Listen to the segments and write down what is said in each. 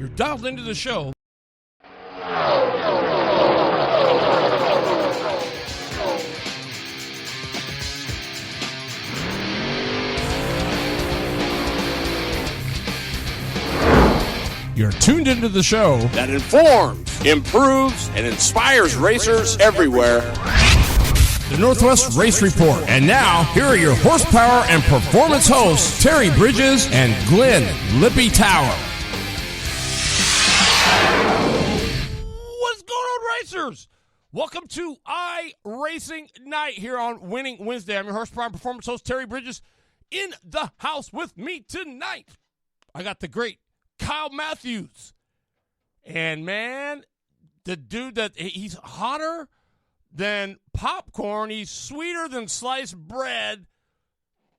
You're dialed into the show. You're tuned into the show that informs, improves, and inspires racers everywhere. The Northwest Race Report. And now, here are your horsepower and performance hosts, Terry Bridges and Glenn Lippy Tower. What's going on, racers? Welcome to IRacing Night here on Winning Wednesday. I'm your horsepower and performance host, Terry Bridges. In the house with me tonight, I got the great Kyle Matthews. And, man, the dude he's hotter than popcorn. He's sweeter than sliced bread.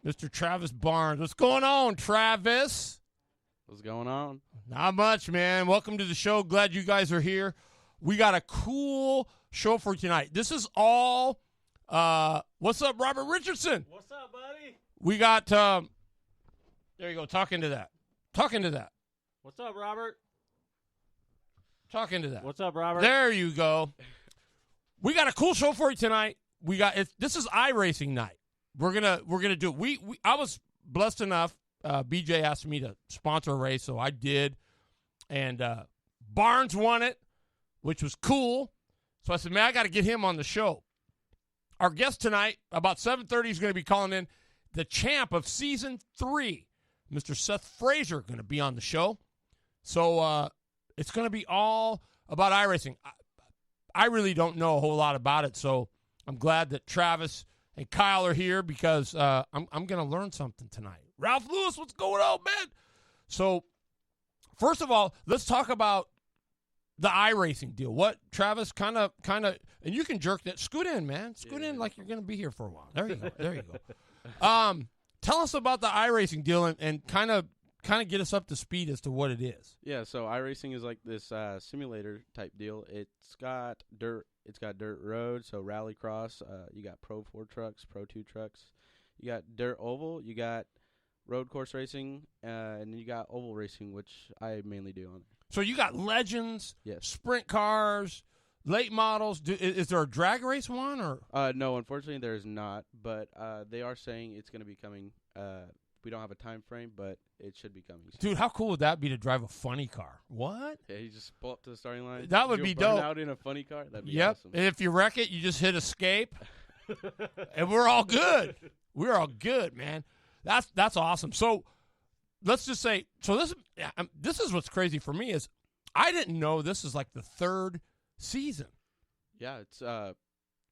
Mr. Travis Barnes. What's going on, Travis? What's going on? Not much, man. Welcome to the show. Glad you guys are here. We got a cool show for you tonight. This is all, what's up, Robert Richardson? What's up, buddy? We got, there you go, talking to that. What's up, Robert? Talking to that. What's up, Robert? There you go. We got a cool show for you tonight. This is iRacing night. We're gonna do it. I was blessed enough. BJ asked me to sponsor a race, so I did, and Barnes won it, which was cool. So I said, man, I got to get him on the show. Our guest tonight, about 7:30, is going to be calling in the champ of Season 3, Mr. Seth Frazier, going to be on the show. So it's going to be all about iRacing. I really don't know a whole lot about it, so I'm glad that Travis and Kyle are here because I'm going to learn something tonight. Ralph Lewis, what's going on, man? So, first of all, let's talk about the iRacing deal. What, Travis, kind of, and you can jerk that. Scoot in, man. Scoot in like you're going to be here for a while. There you go. Tell us about the iRacing deal and kind of get us up to speed as to what it is. Yeah, so iRacing is like this simulator type deal. It's got dirt road, so rallycross. You got Pro 4 trucks, Pro 2 trucks. You got dirt oval. You got road course racing, and then you got oval racing, which I mainly do on. So you got legends, yes, sprint cars, late models. Is there a drag race one or? No, unfortunately there is not. But they are saying it's going to be coming. We don't have a time frame, but it should be coming soon. Dude, how cool would that be to drive a funny car? What? Yeah, you just pull up to the starting line. That would be dope. Out in a funny car. That'd be yep. awesome. And if you wreck it, you just hit escape, and we're all good. We're all good, man. That's awesome. So let's just say, this is what's crazy for me is I didn't know this is like the third season. Yeah, it's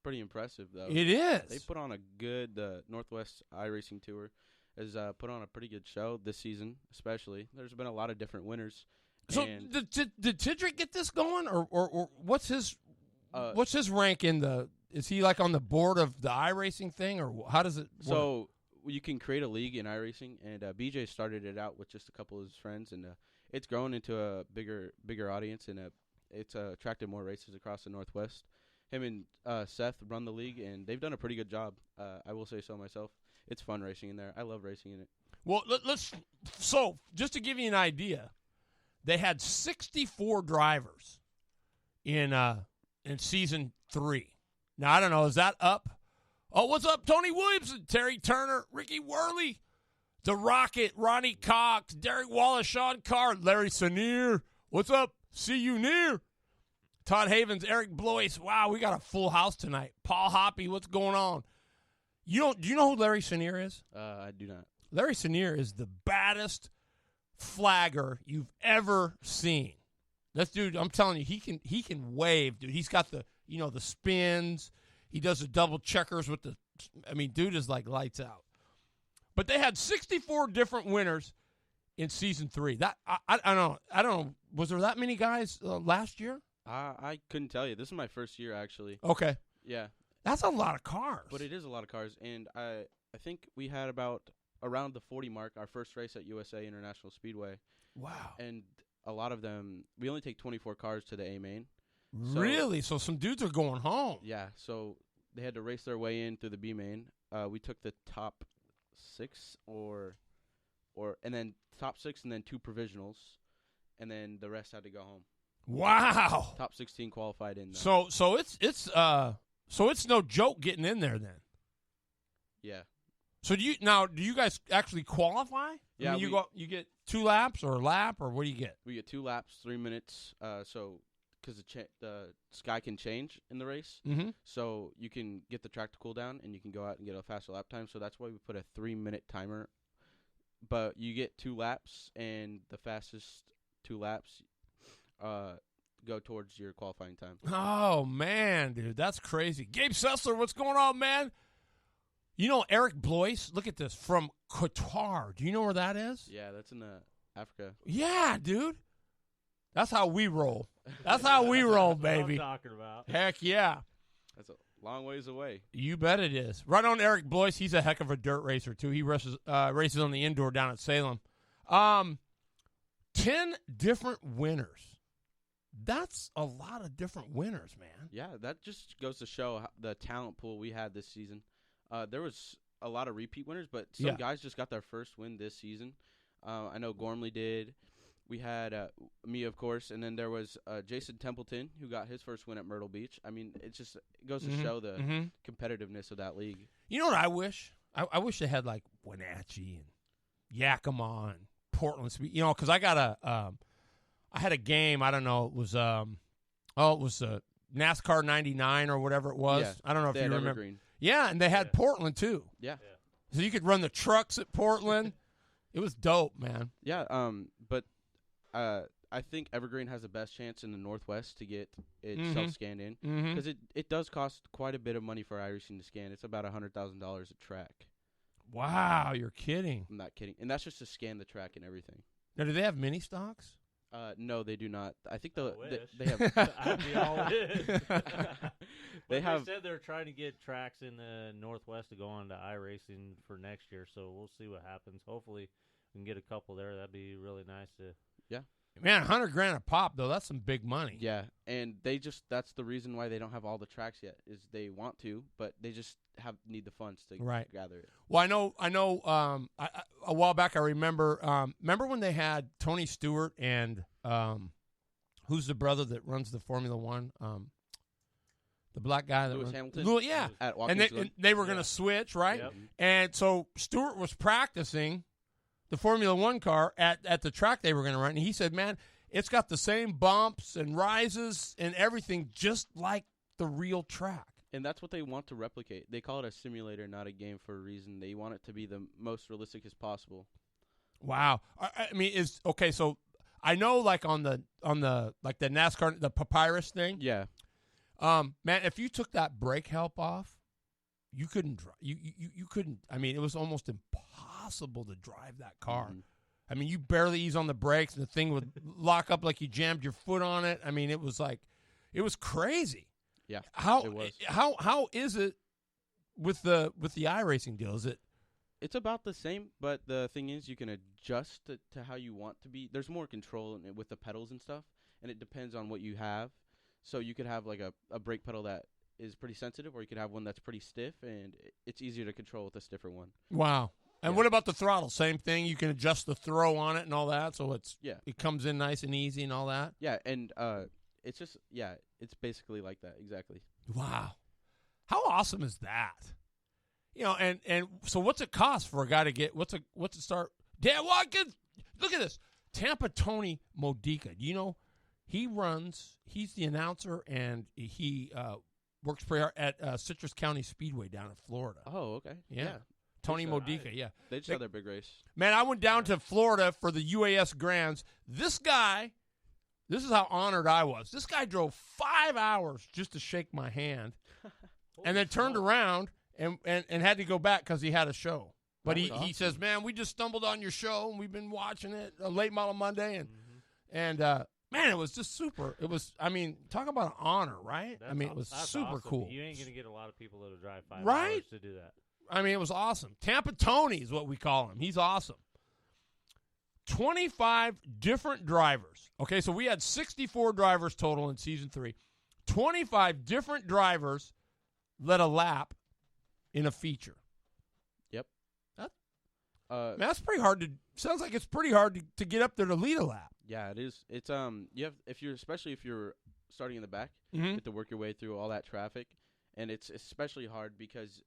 pretty impressive though. It is. They put on a good Northwest iRacing Tour has put on a pretty good show this season, especially. There's been a lot of different winners. So did Tidrick get this going, or what's his rank in the? Is he like on the board of the iRacing thing, or how does it work? So you can create a league in iRacing, and BJ started it out with just a couple of his friends, and it's grown into a bigger audience, and it's attracted more races across the Northwest. Him and Seth run the league, and they've done a pretty good job. I will say so myself. It's fun racing in there. I love racing in it. Well, so just to give you an idea, they had 64 drivers in Season 3. Now, I don't know, is that up? Oh, what's up, Tony Williamson, Terry Turner, Ricky Worley, The Rocket, Ronnie Cox, Derek Wallace, Sean Carr, Larry Sanier. What's up? See you near. Todd Havens, Eric Blois. Wow, we got a full house tonight. Paul Hoppy, what's going on? Do you know who Larry Sanier is? I do not. Larry Sanier is the baddest flagger you've ever seen. This dude, I'm telling you, he can wave, dude. He's got the spins. He does the double checkers with dude is like lights out. But they had 64 different winners in Season 3. That I don't know. Was there that many guys last year? I couldn't tell you. This is my first year, actually. Okay. Yeah. That's a lot of cars. But it is a lot of cars, and I think we had around the 40 mark, our first race at USA International Speedway. Wow. And a lot of them, we only take 24 cars to the A main. Really? So some dudes are going home. Yeah, so they had to race their way in through the B main. We took the top 6 and then top 6 and then 2 provisionals. and then the rest had to go home. Wow. Top 16 qualified in. So it's no joke getting in there then. Yeah. So do you guys actually qualify? Yeah, I mean, you get 2 laps or a lap, or what do you get? We get 2 laps, 3 minutes. So because the sky can change in the race, so you can get the track to cool down and you can go out and get a faster lap time. So that's why we put a 3-minute timer. But you get 2 laps, and the fastest 2 laps go towards your qualifying time. Oh man, dude, that's crazy. Gabe Sessler, what's going on, man? You know Eric Blois? Look at this, from Qatar. Do you know where that is? Yeah, that's in Africa. Yeah, dude. That's how we roll. That's how we roll, baby. That's what I'm talking about. Heck yeah. That's a long ways away. You bet it is. Right on Eric Blois. He's a heck of a dirt racer, too. He races on the indoor down at Salem. 10 different winners. That's a lot of different winners, man. Yeah, that just goes to show the talent pool we had this season. There was a lot of repeat winners, but some guys just got their first win this season. I know Gormley did. We had me, of course, and then there was Jason Templeton, who got his first win at Myrtle Beach. I mean, it goes to show the competitiveness of that league. You know what I wish? I wish they had, like, Wenatchee and Yakima and Portland. You know, because I got I had a game. I don't know. It was it was NASCAR 99 or whatever it was. Yeah, I don't know if you remember. Evergreen. Yeah, and they had Portland too. Yeah. So you could run the trucks at Portland. It was dope, man. Yeah. But I think Evergreen has the best chance in the Northwest to get itself scanned in because it does cost quite a bit of money for iRacing to scan. It's about $100,000 a track. Wow, you're kidding. I'm not kidding, and that's just to scan the track and everything. Now, do they have mini stocks? No, they do not. I think they have. I'd be all in. They said they're trying to get tracks in the Northwest to go on to iRacing for next year, so we'll see what happens. Hopefully, we can get a couple there. That'd be really nice to. Yeah. Man, $100,000 a pop though. That's some big money. Yeah, and that's the reason why they don't have all the tracks yet. Is they want to, but they just need the funds to gather it. Well, I know. A while back, I remember. Remember when they had Tony Stewart and who's the brother that runs the Formula One? The black guy that Lewis runs, Hamilton. yeah, At and they were going to switch, right? Yep. And so Stewart was practicing the Formula One car at the track they were going to run, and he said, "Man, it's got the same bumps and rises and everything, just like the real track." And that's what they want to replicate. They call it a simulator, not a game, for a reason. They want it to be the most realistic as possible. Wow. I mean, so I know, like on the like the NASCAR, the Papyrus thing. Yeah. Man, if you took that brake help off, you couldn't drive. You couldn't. I mean, it was almost impossible to drive that car. Mm-hmm. I mean, you barely ease on the brakes, and the thing would lock up like you jammed your foot on it. I mean, it was crazy. Yeah. How is it with the iRacing deal? Is it? It's about the same, but the thing is, you can adjust it to how you want to be. There's more control in it with the pedals and stuff, and it depends on what you have. So you could have like a brake pedal that is pretty sensitive, or you could have one that's pretty stiff, and it's easier to control with a stiffer one. Wow. And what about the throttle? Same thing. You can adjust the throw on it and all that, so it comes in nice and easy and all that. Yeah, and it's just it's basically like that exactly. Wow, how awesome is that? You know, and so what's it cost for a guy to get? What's it start? Dan Watkins, look at this. Tampa Tony Modica. You know, he's the announcer, and he works pretty hard at Citrus County Speedway down in Florida. Oh, okay. Yeah. Tony Modica, yeah. They just had their big race. Man, I went down to Florida for the UAS Grands. This guy, this is how honored I was. This guy drove 5 hours just to shake my hand and then turned around and had to go back because he had a show. But he says, man, we just stumbled on your show, and we've been watching it, a Late Model Monday, and man, it was just super. It was, I mean, talk about an honor, right? I mean, it was super awesome. cool. You ain't going to get a lot of people that'll drive 5 Right? hours to do that. I mean, it was awesome. Tampa Tony is what we call him. He's awesome. 25 different drivers. Okay, so we had 64 drivers total in Season 3. 25 different drivers led a lap in a feature. Yep. Man, that's pretty hard to. Sounds like it's pretty hard to get up there to lead a lap. Yeah, it is. It's you have especially if you're starting in the back, Mm-hmm. you have to work your way through all that traffic, and it's especially hard because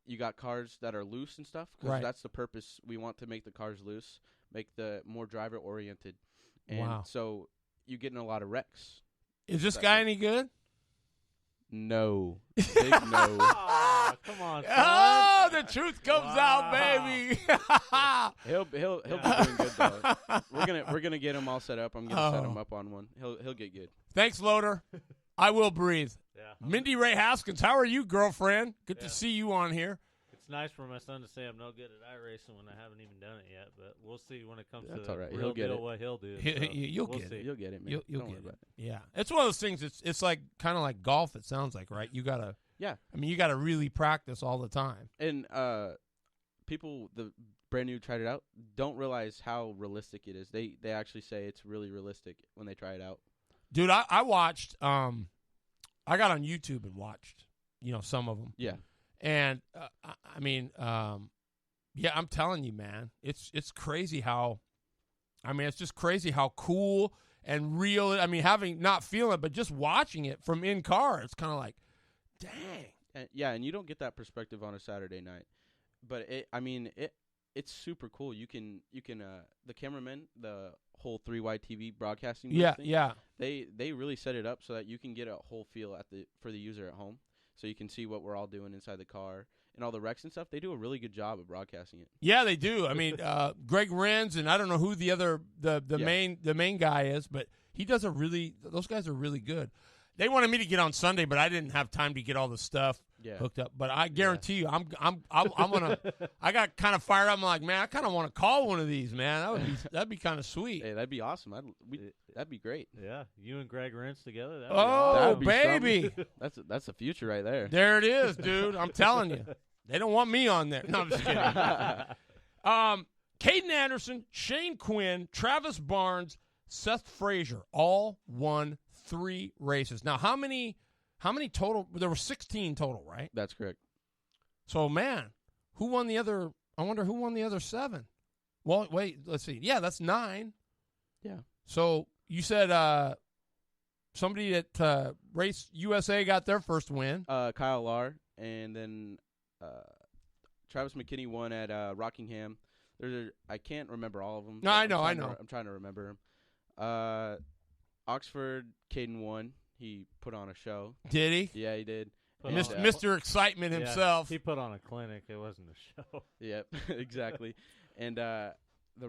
you got cars that are loose and stuff. Because Right. that's the purpose. We want to make the cars loose, make the more driver oriented, and Wow. so you get in a lot of wrecks. Is this guy any good? No, big no. Oh, come on, son. Oh, the truth comes out, Wow. baby. He'll be doing good though. We're gonna get him all set up. I'm gonna set him up on one. He'll get good. Thanks, Loader. I will breathe. Yeah. Mindy Ray Haskins, how are you, girlfriend? Good to Yeah. see you on here. It's nice for my son to say I'm no good at iRacing when I haven't even done it yet, but we'll see when it comes That's to all right. the He'll real get deal it. what he'll do. You'll we'll get see. it. You'll get it, man. You'll Don't get worry about it. Yeah, it's one of those things. It's like kind of like golf. It sounds like, right? You gotta. Yeah. I mean, you gotta really practice all the time. And people, the brand new tried it out, don't realize how realistic it is. They actually say it's really realistic when they try it out. Dude, I watched. I got on YouTube and watched. Some of them. Yeah. And I mean, yeah, I'm telling you, man, it's crazy how. I mean, it's just crazy how cool and real. I mean, not feeling it, but just watching it from in car, it's kind of like, dang. And you don't get that perspective on a Saturday night. But it's super cool. You can the cameramen, the whole 3Y TV broadcasting booth thing, Yeah. they really set it up so that you can get a whole feel for the user at home. So you can see what we're all doing inside the car and all the wrecks and stuff. They do a really good job of broadcasting it. Yeah, they do. I mean, Greg Renz, and I don't know who the other the main guy is, but he does those guys are really good. They wanted me to get on Sunday, but I didn't have time to get all the stuff hooked up. But I guarantee you, I'm gonna. I got kind of fired up. I'm like, man, I kind of want to call one of these, man. That'd be kind of sweet. Hey, that'd be awesome. That'd be great. Yeah, you and Greg Rentz together. That'd be Oh, awesome. That'd be baby, That's the future right there. there it is, dude. I'm telling you, they don't want me on there. No, I'm just kidding. Caden Anderson, Shane Quinn, Travis Barnes, Seth Frazier, all won 3 races. Now, how many total? There were 16 total, right? That's correct. So, man, who won the other? I wonder who won the other 7. Well, wait, let's see. Yeah, that's 9. Yeah. So you said somebody at Race USA got their first win. Kyle Lahr, and then Travis McKinney won at Rockingham. I can't remember all of them. No, I know. I'm trying to remember them. Oxford, Caden won. He put on a show. Did he? Yeah, he did. Put And, on- Mr. Excitement Yeah, himself. He put on a clinic. It wasn't a show. Yep, exactly. And the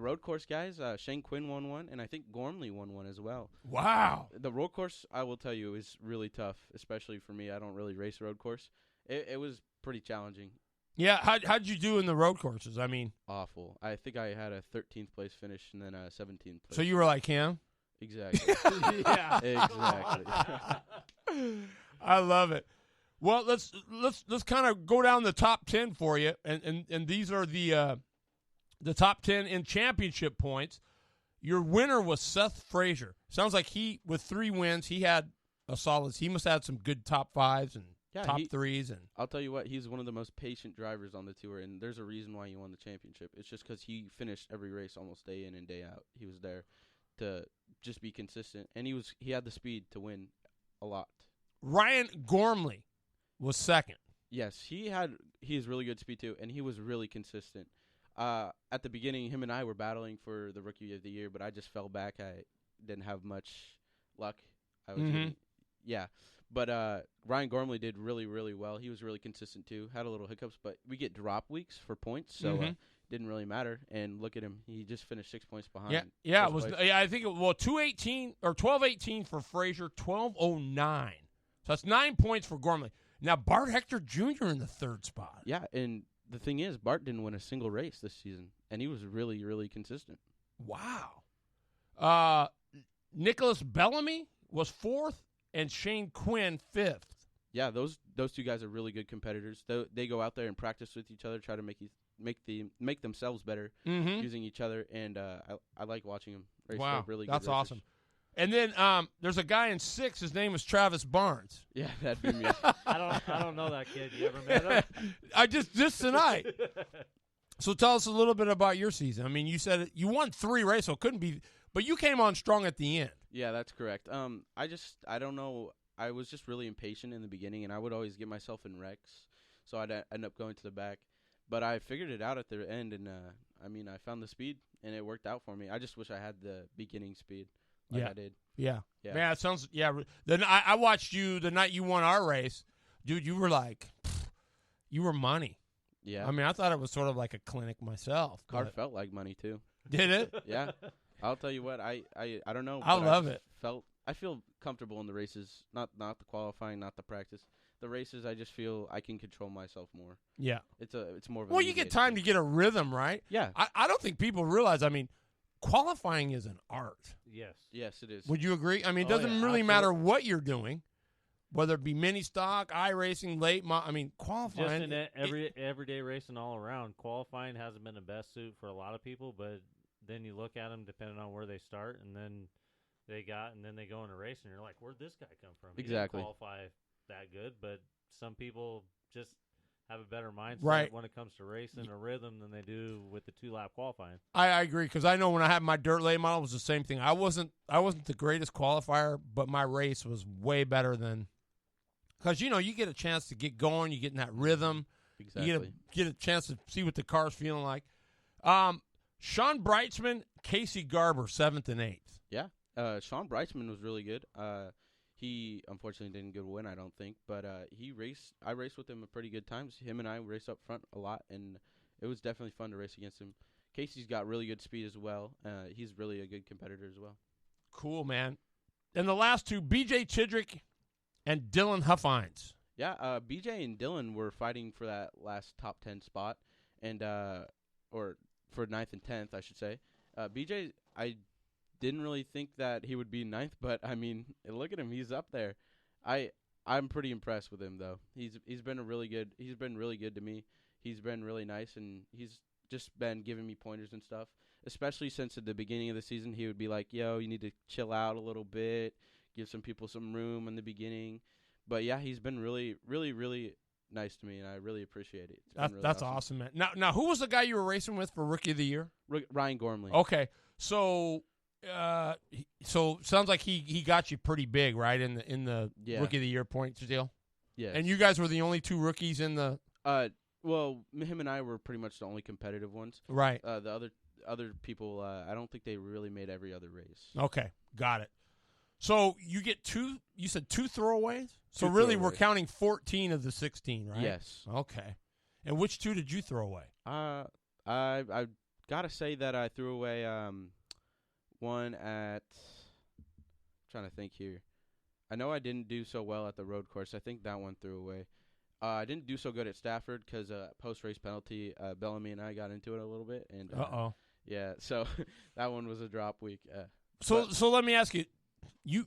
road course guys, Shane Quinn won one, and I think Gormley won one as well. Wow. The road course, I will tell you, is really tough, especially for me. I don't really race road course. It was pretty challenging. Yeah. How'd you do in the road courses? I mean, Awful. I think I had a 13th place finish and then a 17th place. so you were like him? Exactly. Yeah. Exactly. I love it. Well, let's kind of go down the top 10 for you, and these are the top 10 in championship points. Your winner was Seth Frazier. Sounds like with 3 wins, he had a solid. He must have had some good top 5s and top 3s, and I'll tell you what, he's one of the most patient drivers on the tour, and there's a reason why he won the championship. It's just because he finished every race almost day in and day out. He was there to just be consistent, and he had the speed to win a lot. Ryan Gormley was second. Yes, he has really good speed too, and he was really consistent. At the beginning, him and I were battling for the Rookie of the Year, but I just fell back. I didn't have much luck. I was But Ryan Gormley did really, really well. He was really consistent too. Had a little hiccups, but we get drop weeks for points, so didn't really matter. And look at him; he just finished 6 points behind. Yeah. It was. Yeah, I think 2:18 or 12:18 for Frazier, 12:09. So that's 9 points for Gormley. Now Bart Hector Jr. in the 3rd spot. Yeah, and the thing is, Bart didn't win a single race this season, and he was really, really consistent. Wow. Nicholas Bellamy was 4th, and Shane Quinn 5th. Yeah, those 2 guys are really good competitors. They go out there and practice with each other, try to make themselves better using each other, and I like watching them race. Wow, They're really that's good racers. awesome. And then there's a guy in 6th. His name is Travis Barnes. Yeah, that'd be me. I don't know that kid. You ever met him? I just tonight. So tell us a little bit about your season. I mean, you said you won 3 races, so it couldn't be, but you came on strong at the end. Yeah, that's correct. I don't know. I was just really impatient in the beginning, and I would always get myself in wrecks, so I'd end up going to the back. But I figured it out at the end, and I found the speed, and it worked out for me. I just wish I had the beginning speed like I did. Yeah. Yeah. Man, it sounds, yeah. Then I watched you the night you won our race. Dude, you were like, you were money. Yeah. I mean, I thought it was sort of like a clinic myself. Car but- felt like money, too. Did it? Yeah. I'll tell you what, I don't know. I but love just it. I feel comfortable in the races, not the qualifying, not the practice. The races, I just feel I can control myself more. Yeah. It's more of a Well, you get time to get a rhythm, right? Yeah. I don't think people realize, I mean, qualifying is an art. Yes. Yes, it is. Would you agree? I mean, it Oh, doesn't yeah, really matter what you're doing, whether it be mini stock, iRacing, I mean, qualifying. Just in everyday racing all around, qualifying hasn't been the best suit for a lot of people, but then you look at them depending on where they start, and then they go into racing, and you're like, where'd this guy come from? Exactly. He didn't qualify that good, but some people just have a better mindset Right. when it comes to racing or rhythm than they do with the 2-lap qualifying. I agree, because I know when I had my dirt late model, it was the same thing. I wasn't the greatest qualifier, but my race was way better than, because, you get a chance to get going, you get in that rhythm. Exactly. You get a chance to see what the car's feeling like. Sean Breitzman, Casey Garber, 7th and 8th. Yeah. Sean Breitzman was really good. He unfortunately didn't get a win, I don't think, but I raced with him a pretty good times. Him and I raced up front a lot, and it was definitely fun to race against him. Casey's got really good speed as well. He's really a good competitor as well. Cool, man. And the last two, BJ Chidrick and Dylan Huffines. Yeah, BJ and Dylan were fighting for that last top 10 spot, and or for 9th and 10th, I should say. BJ, I didn't really think that he would be 9th, but I mean, look at him, he's up there. I'm pretty impressed with him though. He's been really good to me. He's been really nice, and he's just been giving me pointers and stuff. Especially since at the beginning of the season, he would be like, "Yo, you need to chill out a little bit, give some people some room in the beginning." But yeah, he's been really, really, really nice to me, and I really appreciate it. That's awesome, man. Now, who was the guy you were racing with for Rookie of the Year? Ryan Gormley. Okay, so sounds like he got you pretty big, right, in the Rookie of the Year points deal. Yeah. And you guys were the only 2 rookies in the. Well, him and I were pretty much the only competitive ones. Right. The other people, I don't think they really made every other race. Okay, got it. So you get 2. You said 2 throwaways. So 2 really, we're throwaways. counting 14 of the 16, right? Yes. Okay. And which 2 did you throw away? I gotta say that I threw away one at. I'm trying to think here. I know I didn't do so well at the road course. I think that one threw away. I didn't do so good at Stafford because post-race penalty, Bellamy and I got into it a little bit, and yeah, so that one was a drop week. So let me ask you,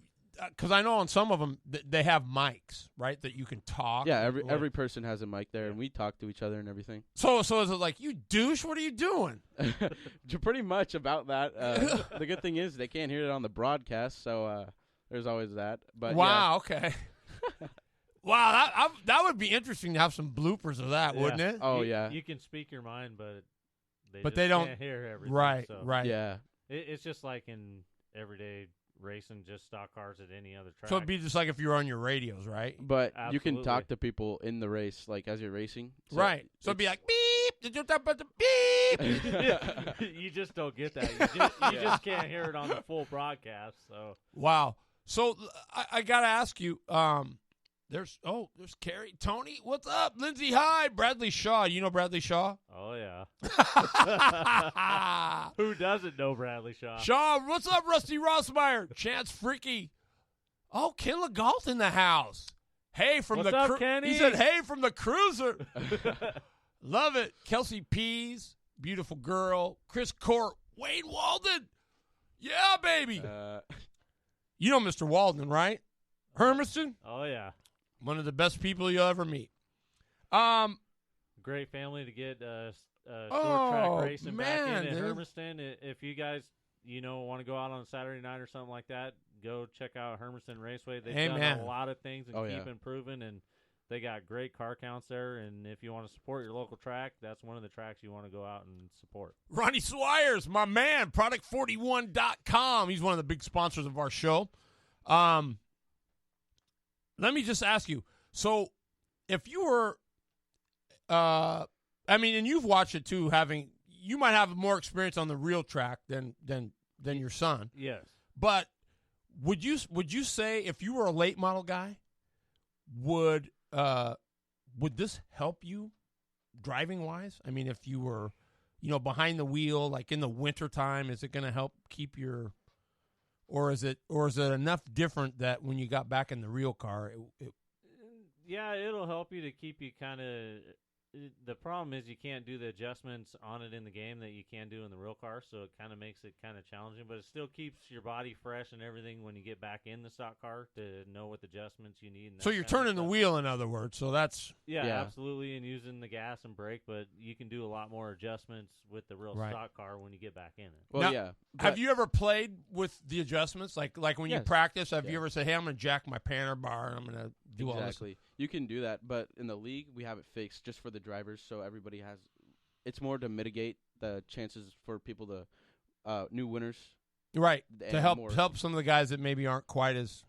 because I know on some of them they have mics, right, that you can talk. Yeah, every person has a mic there, and we talk to each other and everything. So is it like, you douche? What are you doing? Pretty much about that. The good thing is they can't hear it on the broadcast, so there's always that. But wow, okay. Wow, that would be interesting to have some bloopers of that, wouldn't it? Oh yeah. You can speak your mind, but they don't can't hear everything. Right, so. right. Yeah. It's just like in everyday racing, just stock cars at any other track. So it'd be just like if you were on your radios, right? But you can Absolutely. talk to people in the race, like as you're racing. So Right. So it'd be like, beep, did you talk about the beep? You just don't get that. You just can't hear it on the full broadcast. So Wow. So I got to ask you, there's Carrie, Tony, what's up? Lindsay, hi. Bradley Shaw. You know Bradley Shaw? oh yeah. Who doesn't know Bradley Shaw? Shaw, what's up, Rusty Rossmeyer? Chance Freaky. Oh, Ken LeGault in the house. Hey, from What's up, Kenny? He said, hey, from the cruiser. Love it. Kelsey Pease, beautiful girl. Chris Court, Wade Walden. Yeah, baby. You know Mr. Walden, right? Hermiston, Oh yeah. one of the best people you'll ever meet. Great family to get short Oh, track racing man, back in dude. Hermiston. If you guys want to go out on a Saturday night or something like that, go check out Hermiston Raceway. They've done Amen. a lot of things and Oh, keep yeah. improving, and They got great car counts there, and if you want to support your local track, that's one of the tracks you want to go out and support. Ronnie Swires, my man, product41.com. He's one of the big sponsors of our show. Let me just ask you. So if you were, and you've watched it too, you might have more experience on the real track than your son. Yes. But would you say if you were a late model guy, would this help you driving wise? I mean, if you were, behind the wheel, like in the wintertime, is it going to help keep your, or is it enough different that when you got back in the real car, Yeah, it'll help you to keep you kind of. The problem is you can't do the adjustments on it in the game that you can do in the real car, so it kind of makes it kind of challenging. But it still keeps your body fresh and everything when you get back in the stock car to know what adjustments you need. So you're turning the wheel, in other words. So that's yeah, absolutely, and using the gas and brake. But you can do a lot more adjustments with the real stock car when you get back in it. Well, now, have you ever played with the adjustments? Like when you practice, have you ever said, "Hey, I'm going to jack my panner bar and I'm going to do all this"? You can do that, but in the league, we have it fixed just for the drivers, so everybody has. It's more to mitigate the chances for people to new winners, right? To help some of the guys that maybe aren't quite as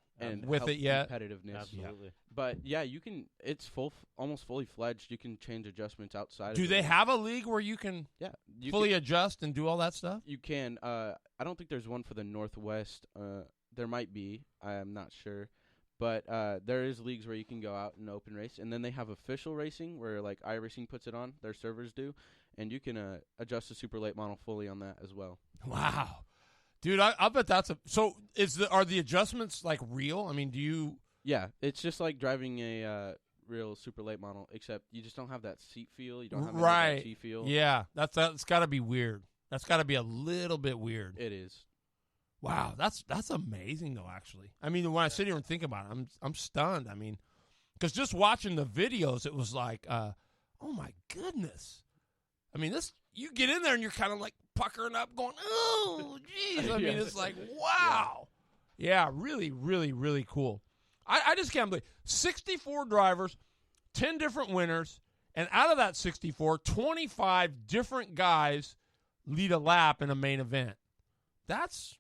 with it yet. Competitiveness, absolutely. Yeah. But yeah, you can. It's almost fully fledged. You can change adjustments outside. Do they have a league where you can fully adjust and do all that stuff? You can. I don't think there's one for the Northwest. There might be. I'm not sure. But there is leagues where you can go out and open race, and then they have official racing where like iRacing puts it on, their servers do, and you can adjust the super late model fully on that as well. Wow, dude, I bet that's so. Are the adjustments like real? I mean, do you? Yeah, it's just like driving a real super late model, except you just don't have that seat feel. You don't have that G feel. Yeah, that's got to be weird. That's got to be a little bit weird. It is. Wow, that's amazing though. Actually, I mean, when I sit here and think about it, I'm stunned. I mean, because just watching the videos, it was like, oh my goodness. I mean, you get in there and you're kind of like puckering up, going, oh, geez. I mean, it's like, wow. Yeah, really, really, really cool. I just can't believe 64 drivers, 10 different winners, and out of that 64, 25 different guys lead a lap in a main event. That's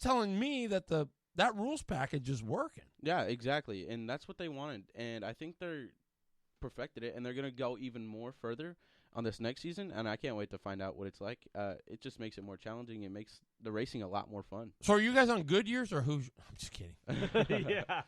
telling me that that rules package is working. Yeah, exactly. And that's what they wanted. And I think they're perfected it, and they're going to go even more further on this next season, and I can't wait to find out what it's like. It just makes it more challenging. It makes the racing a lot more fun. So are you guys on good years or who? I'm just kidding. Yeah.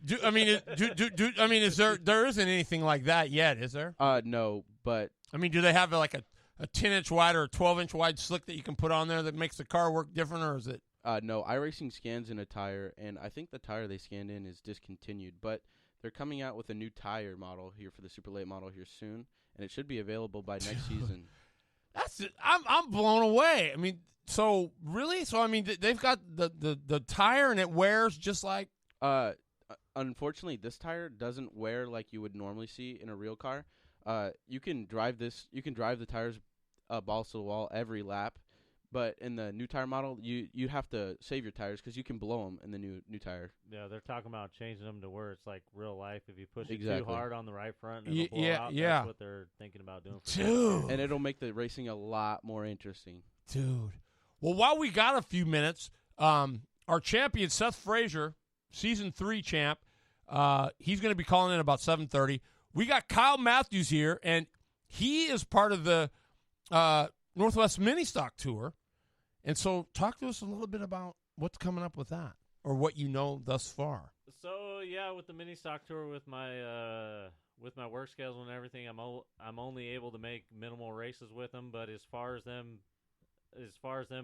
Is there isn't anything like that yet, is there? No, but I mean, do they have like a 10-inch wide or a 12-inch wide slick that you can put on there that makes the car work different, or is it? No, iRacing scans in a tire, and I think the tire they scanned in is discontinued, but they're coming out with a new tire model here for the super late model here soon, and it should be available by next season. I'm blown away. I mean, so really? So I mean, they've got the tire and it wears just like. Unfortunately, this tire doesn't wear like you would normally see in a real car. You can drive this. You can drive the tires balls to the wall every lap, but in the new tire model, you have to save your tires because you can blow them in the new tire. Yeah, they're talking about changing them to where it's like real life. If you push it too hard on the right front, it'll blow out. That's what they're thinking about doing. Dude, and it'll make the racing a lot more interesting. Dude, well, while we got a few minutes, our champion Seth Frazier, Season 3 champ, he's going to be calling in about 7:30. We got Kyle Matthews here, and he is part of the Northwest Mini Stock Tour. And so talk to us a little bit about what's coming up with that, or what you know thus far. So, yeah, with the Mini Stock Tour, with my work schedule and everything, I'm only able to make minimal races with them. But as far as them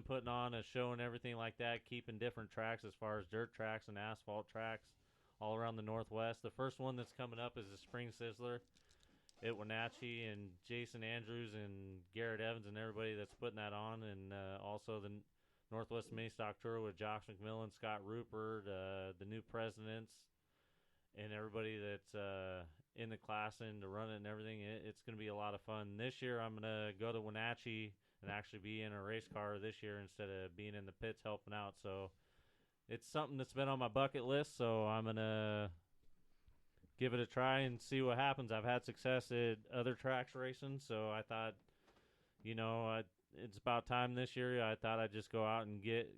putting on a show and everything like that, keeping different tracks as far as dirt tracks and asphalt tracks all around the Northwest. The first one that's coming up is the Spring Sizzler at Wenatchee, and Jason Andrews and Garrett Evans and everybody that's putting that on, and also the Northwest Mini Stock Tour with Josh McMillan, Scott Rupert, the new presidents, and everybody that's in the class and to run it and everything. It's going to be a lot of fun. This year I'm going to go to Wenatchee and actually be in a race car this year instead of being in the pits helping out. So it's something that's been on my bucket list, so I'm going to give it a try and see what happens. I've had success at other tracks racing, so I thought, it's about time this year. I thought I'd just go out and get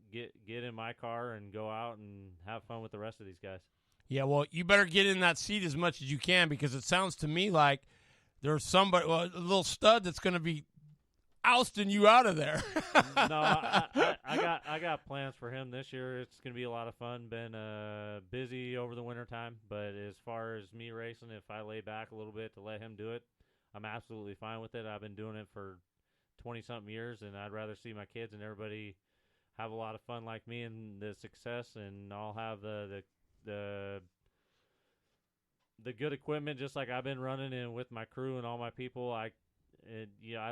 in my car and go out and have fun with the rest of these guys. Yeah, well, you better get in that seat as much as you can, because it sounds to me like there's somebody, a little stud that's going to be ousting you out of there. No, I got plans for him this year. It's going to be a lot of fun. Been busy over the wintertime, but as far as me racing, if I lay back a little bit to let him do it, I'm absolutely fine with it. I've been doing it for 20-something years, and I'd rather see my kids and everybody have a lot of fun like me and the success, and I'll have the good equipment just like I've been running and with my crew and all my people. I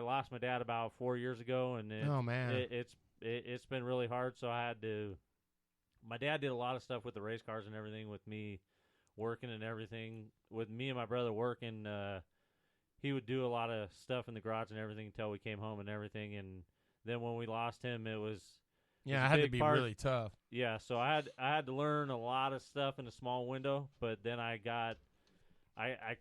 lost my dad about 4 years ago, and it's been really hard. So I had to. My dad did a lot of stuff with the race cars and everything, with me working and everything. With me and my brother working, he would do a lot of stuff in the garage and everything until we came home and everything. And then when we lost him, it was it had to be really tough. Yeah, so I had to learn a lot of stuff in a small window. But then I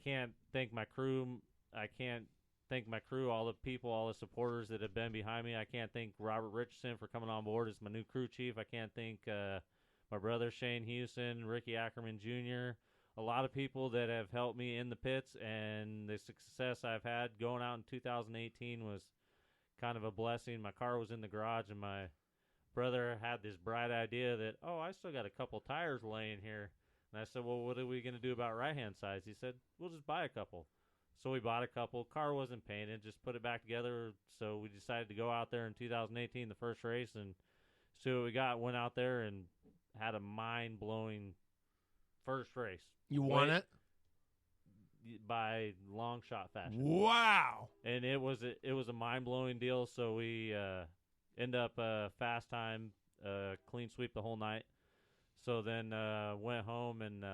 can't thank my crew. I can't thank my crew, all the people, all the supporters that have been behind me. I can't thank Robert Richardson for coming on board as my new crew chief. I can't thank my brother Shane Houston, Ricky Ackerman Jr., a lot of people that have helped me in the pits, and the success I've had going out in 2018 was kind of a blessing. My car was in the garage, and my brother had this bright idea that, I still got a couple tires laying here. And I said, well, what are we going to do about right-hand sides? He said, we'll just buy a couple. So we bought a couple. Car wasn't painted, just put it back together. So we decided to go out there in 2018, the first race, and see what we got. Went out there and had a mind-blowing first race. You won it? By long shot fashion. Wow. And it was a mind-blowing deal. So we end up fast time, clean sweep the whole night. So then went home and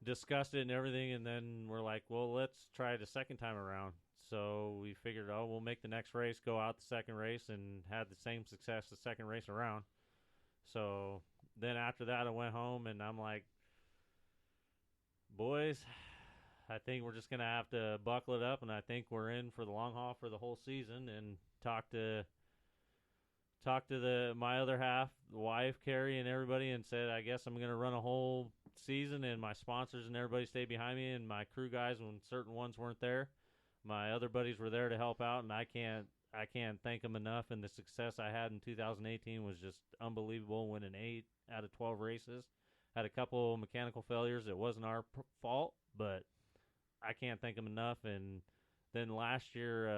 discussed it and everything, and then we're like, well, let's try it a second time around. So we figured, we'll make the next race, go out the second race, and had the same success the second race around. So then after that, I went home, and I'm like, boys, I think we're just going to have to buckle it up, and I think we're in for the long haul for the whole season, and talk to my other half, the wife, Carrie, and everybody, and said, I guess I'm going to run a whole season, and my sponsors and everybody stayed behind me, and my crew guys, when certain ones weren't there, my other buddies were there to help out, and I can't thank them enough. And the success I had in 2018 was just unbelievable, winning 8 out of 12 races. Had a couple mechanical failures. It wasn't our fault, but I can't thank them enough. And then last year,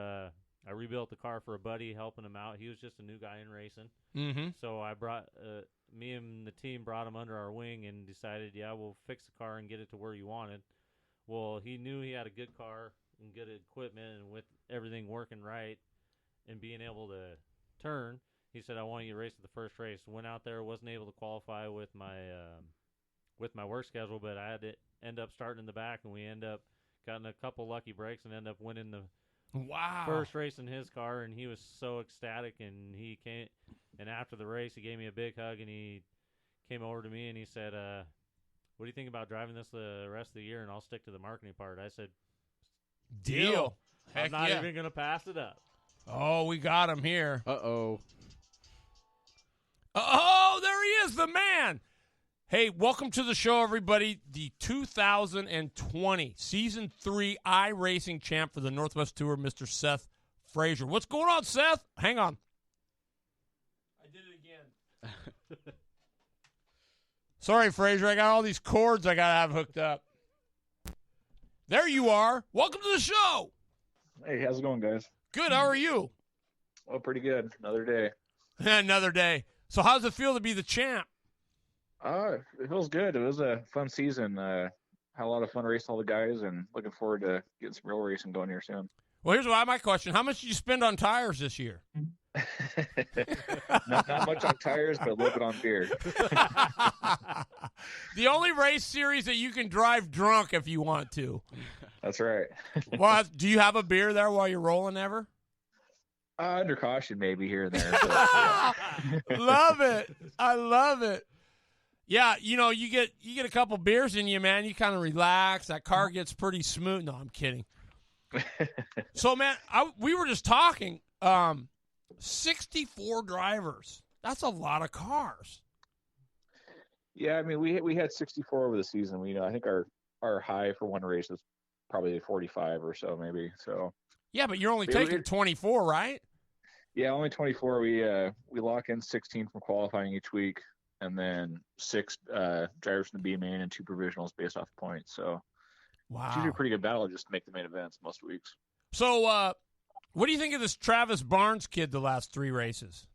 I rebuilt the car for a buddy, helping him out. He was just a new guy in racing. Mm-hmm. So I brought me and the team brought him under our wing and decided, we'll fix the car and get it to where you wanted. Well, he knew he had a good car and good equipment, and with everything working right and being able to turn, he said, I want you to race at the first race. Went out there, wasn't able to qualify with my work schedule, but I had to end up starting in the back, and we end up getting a couple lucky breaks and end up winning the first race in his car. And he was so ecstatic, and he came, and after the race, he gave me a big hug, and he came over to me and he said, what do you think about driving this the rest of the year, and I'll stick to the marketing part? I said, deal. I'm not even going to pass it up. Oh, we got him here. Uh-oh. Oh, there he is, the man. Hey, welcome to the show, everybody. The 2020 Season 3 iRacing champ for the Northwest Tour, Mr. Seth Frazier. What's going on, Seth? Hang on. I did it again. Sorry, Frazier. I got all these cords I got to have hooked up. There you are. Welcome to the show. Hey, how's it going, guys? Good. How are you? Oh, pretty good. Another day. Another day. So how does it feel to be the champ? It feels good. It was a fun season. Had a lot of fun racing all the guys, and looking forward to getting some real racing going here soon. Well, here's my question. How much did you spend on tires this year? not much on tires, but a little bit on beer. The only race series that you can drive drunk if you want to. That's right. Well, do you have a beer there while you're rolling ever? Under caution, maybe here and there. But, yeah. Love it. I love it. Yeah, you get a couple beers in you, man. You kind of relax. That car gets pretty smooth. No, I'm kidding. So, man, we were just talking. 64 drivers. That's a lot of cars. Yeah, I mean, we had 64 over the season. I think our high for one race was probably 45 or so, maybe. So. Yeah, but you're only taking 24, right? Yeah, only 24. We lock in 16 from qualifying each week, and then 6 drivers from the B main and 2 provisionals based off points. So wow, it's usually a pretty good battle just to make the main events most weeks. So what do you think of this Travis Barnes kid the last 3 races?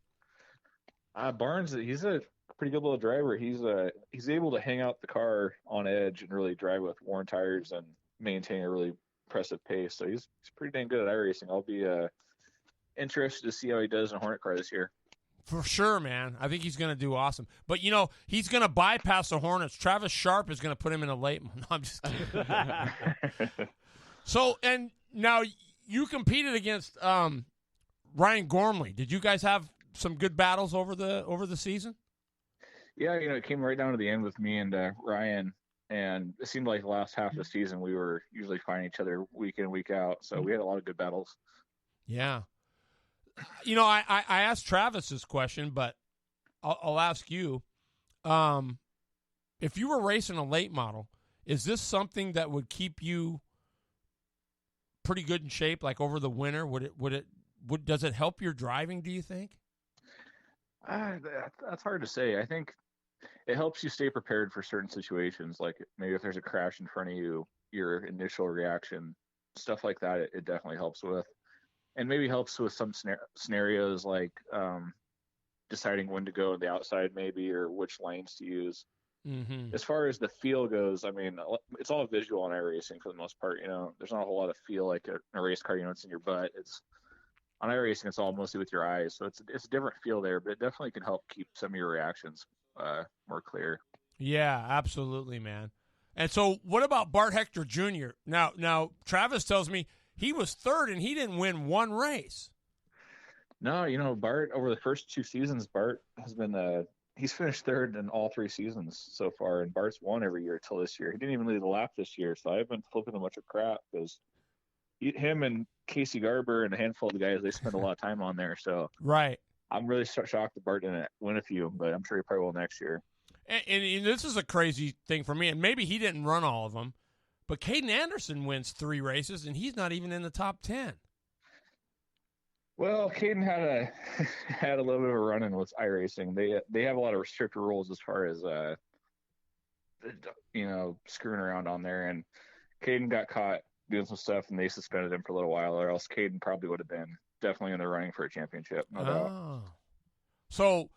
Barnes, he's a pretty good little driver. He's able to hang out the car on edge and really drive with worn tires and maintain a really impressive pace. So he's pretty dang good at iRacing. I'll be interested to see how he does in a Hornet car this year. For sure, man. I think he's going to do awesome. But, he's going to bypass the Hornets. Travis Sharp is going to put him in a late. No, I'm just kidding. So, and now you competed against Ryan Gormley. Did you guys have some good battles over the season? Yeah, it came right down to the end with me and Ryan. And it seemed like the last half of the season we were usually fighting each other week in, week out. So we had a lot of good battles. Yeah. I asked Travis this question, but I'll ask you. If you were racing a late model, is this something that would keep you pretty good in shape, like over the winter? Does it help your driving, do you think? That's hard to say. I think it helps you stay prepared for certain situations. Like maybe if there's a crash in front of you, your initial reaction, stuff like that, it definitely helps with. And maybe helps with some scenarios like deciding when to go on the outside maybe, or which lanes to use. Mm-hmm. As far as the feel goes, I mean, it's all visual on iRacing for the most part. There's not a whole lot of feel like a race car. It's in your butt. It's on iRacing, it's all mostly with your eyes. So it's a different feel there, but it definitely can help keep some of your reactions more clear. Yeah, absolutely, man. And so what about Bart Hector Jr.? Now Travis tells me he was third and he didn't win one race. No, Bart, over the first 2 seasons, Bart has been he's finished third in all 3 seasons so far, and Bart's won every year till this year. He didn't even lead the lap this year, so I haven't flipping him much of crap because him and Casey Garber and a handful of the guys, they spend a lot of time on there. So right, I'm really shocked that Bart didn't win a few, but I'm sure he probably will next year. And this is a crazy thing for me, and maybe he didn't run all of them, but Caden Anderson wins 3 races, and he's not even in the top 10. Well, Caden had a little bit of a run-in with iRacing. They have a lot of restricted rules as far as screwing around on there, and Caden got caught doing some stuff, and they suspended him for a little while, or else Caden probably would have been definitely in the running for a championship, no doubt. So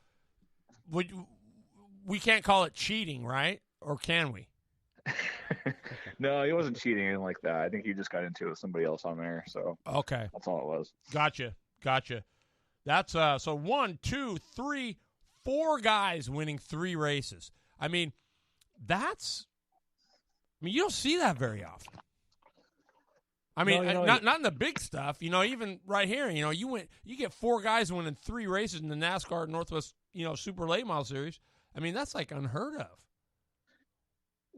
we can't call it cheating, right? Or can we? No, he wasn't cheating, anything like that. I think he just got into it with somebody else on there. So okay, that's all it was. Gotcha. That's so 1, 2, 3, 4 guys winning 3 races. I mean, you don't see that very often. I mean, not in the big stuff. Even right here, you get 4 guys winning 3 races in the NASCAR Northwest, Super Late Model Series. I mean, that's like unheard of.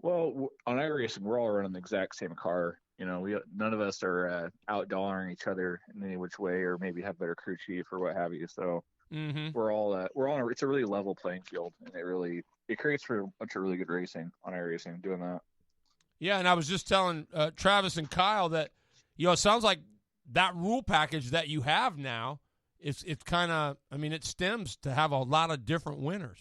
Well, on iRacing, we're all running the exact same car. None of us are out-dollaring each other in any which way, or maybe have better crew chief or what have you. So we're all it's a really level playing field, and it creates for a bunch of really good racing on iRacing doing that. Yeah, and I was just telling Travis and Kyle that it sounds like that rule package that you have now, it's kind of, it stems to have a lot of different winners.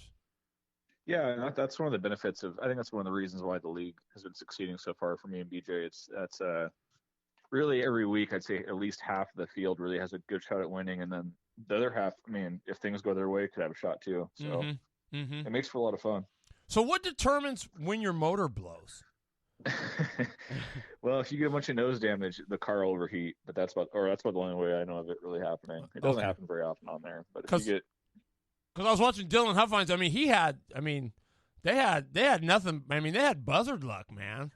Yeah, that's one of the benefits I think that's one of the reasons why the league has been succeeding so far for me and BJ. That's really every week I'd say at least half of the field really has a good shot at winning, and then the other half, if things go their way, could have a shot too. So it makes for a lot of fun. So what determines when your motor blows? Well, if you get a bunch of nose damage, the car will overheat. But that's about the only way I know of it really happening. It doesn't happen very often on there. But if you get, because I was watching Dylan Huffines, they had nothing. They had buzzard luck, man.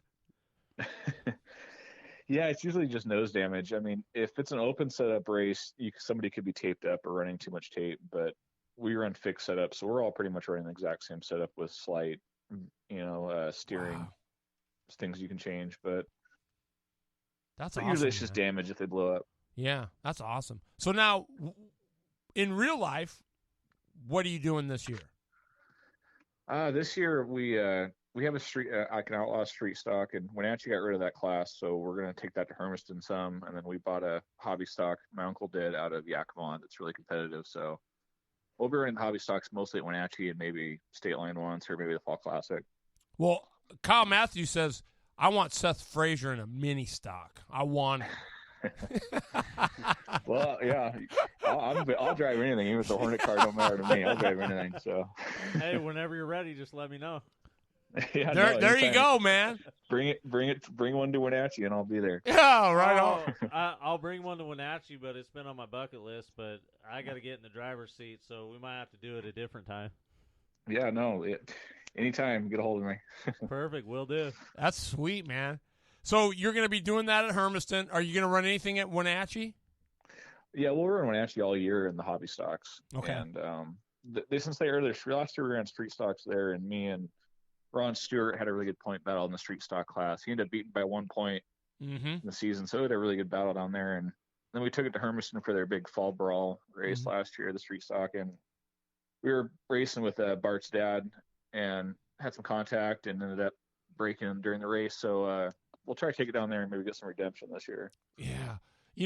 Yeah, it's usually just nose damage. If it's an open setup race, somebody could be taped up or running too much tape. But we run fixed setup, so we're all pretty much running the exact same setup with slight steering Wow. things you can change, but That's usually awesome, it's just man. damage if they blow up. Yeah, that's awesome. So now, in real life, what are you doing this year? This year we have a street I can outlaw street stock, and Wenatchee got rid of that class, so we're gonna take that to Hermiston some, and then we bought a hobby stock my uncle did out of Yakima that's really competitive. So we'll be running hobby stocks mostly at Wenatchee and maybe State Line once or maybe the Fall Classic. Well, Kyle Matthews says, I want Seth Frazier in a mini stock. I want him. Well, yeah, I'll drive anything, even if the Hornet car don't matter to me. I'll drive anything. So Hey, whenever you're ready, just let me know. yeah, there you anytime. go, man. Bring one to Wenatchee, and I'll be there. Yeah, right on. I'll bring one to Wenatchee, but it's been on my bucket list. But I got to get in the driver's seat, so we might have to do it a different time. Yeah, no, anytime, get a hold of me. Perfect, will do. That's sweet, man. So you're going to be doing that at Hermiston. Are you going to run anything at Wenatchee? Yeah, we'll run Wenatchee all year in the hobby stocks. Okay. And since they are there, last year we ran street stocks there, and me and Ron Stewart had a really good point battle in the street stock class. He ended up beating by 1 point in the season, so we had a really good battle down there. And then we took it to Hermiston for their big fall brawl race last year, the street stock, and we were racing with Bart's dad and had some contact and ended up breaking him during the race. So we'll try to take it down there and maybe get some redemption this year. Yeah.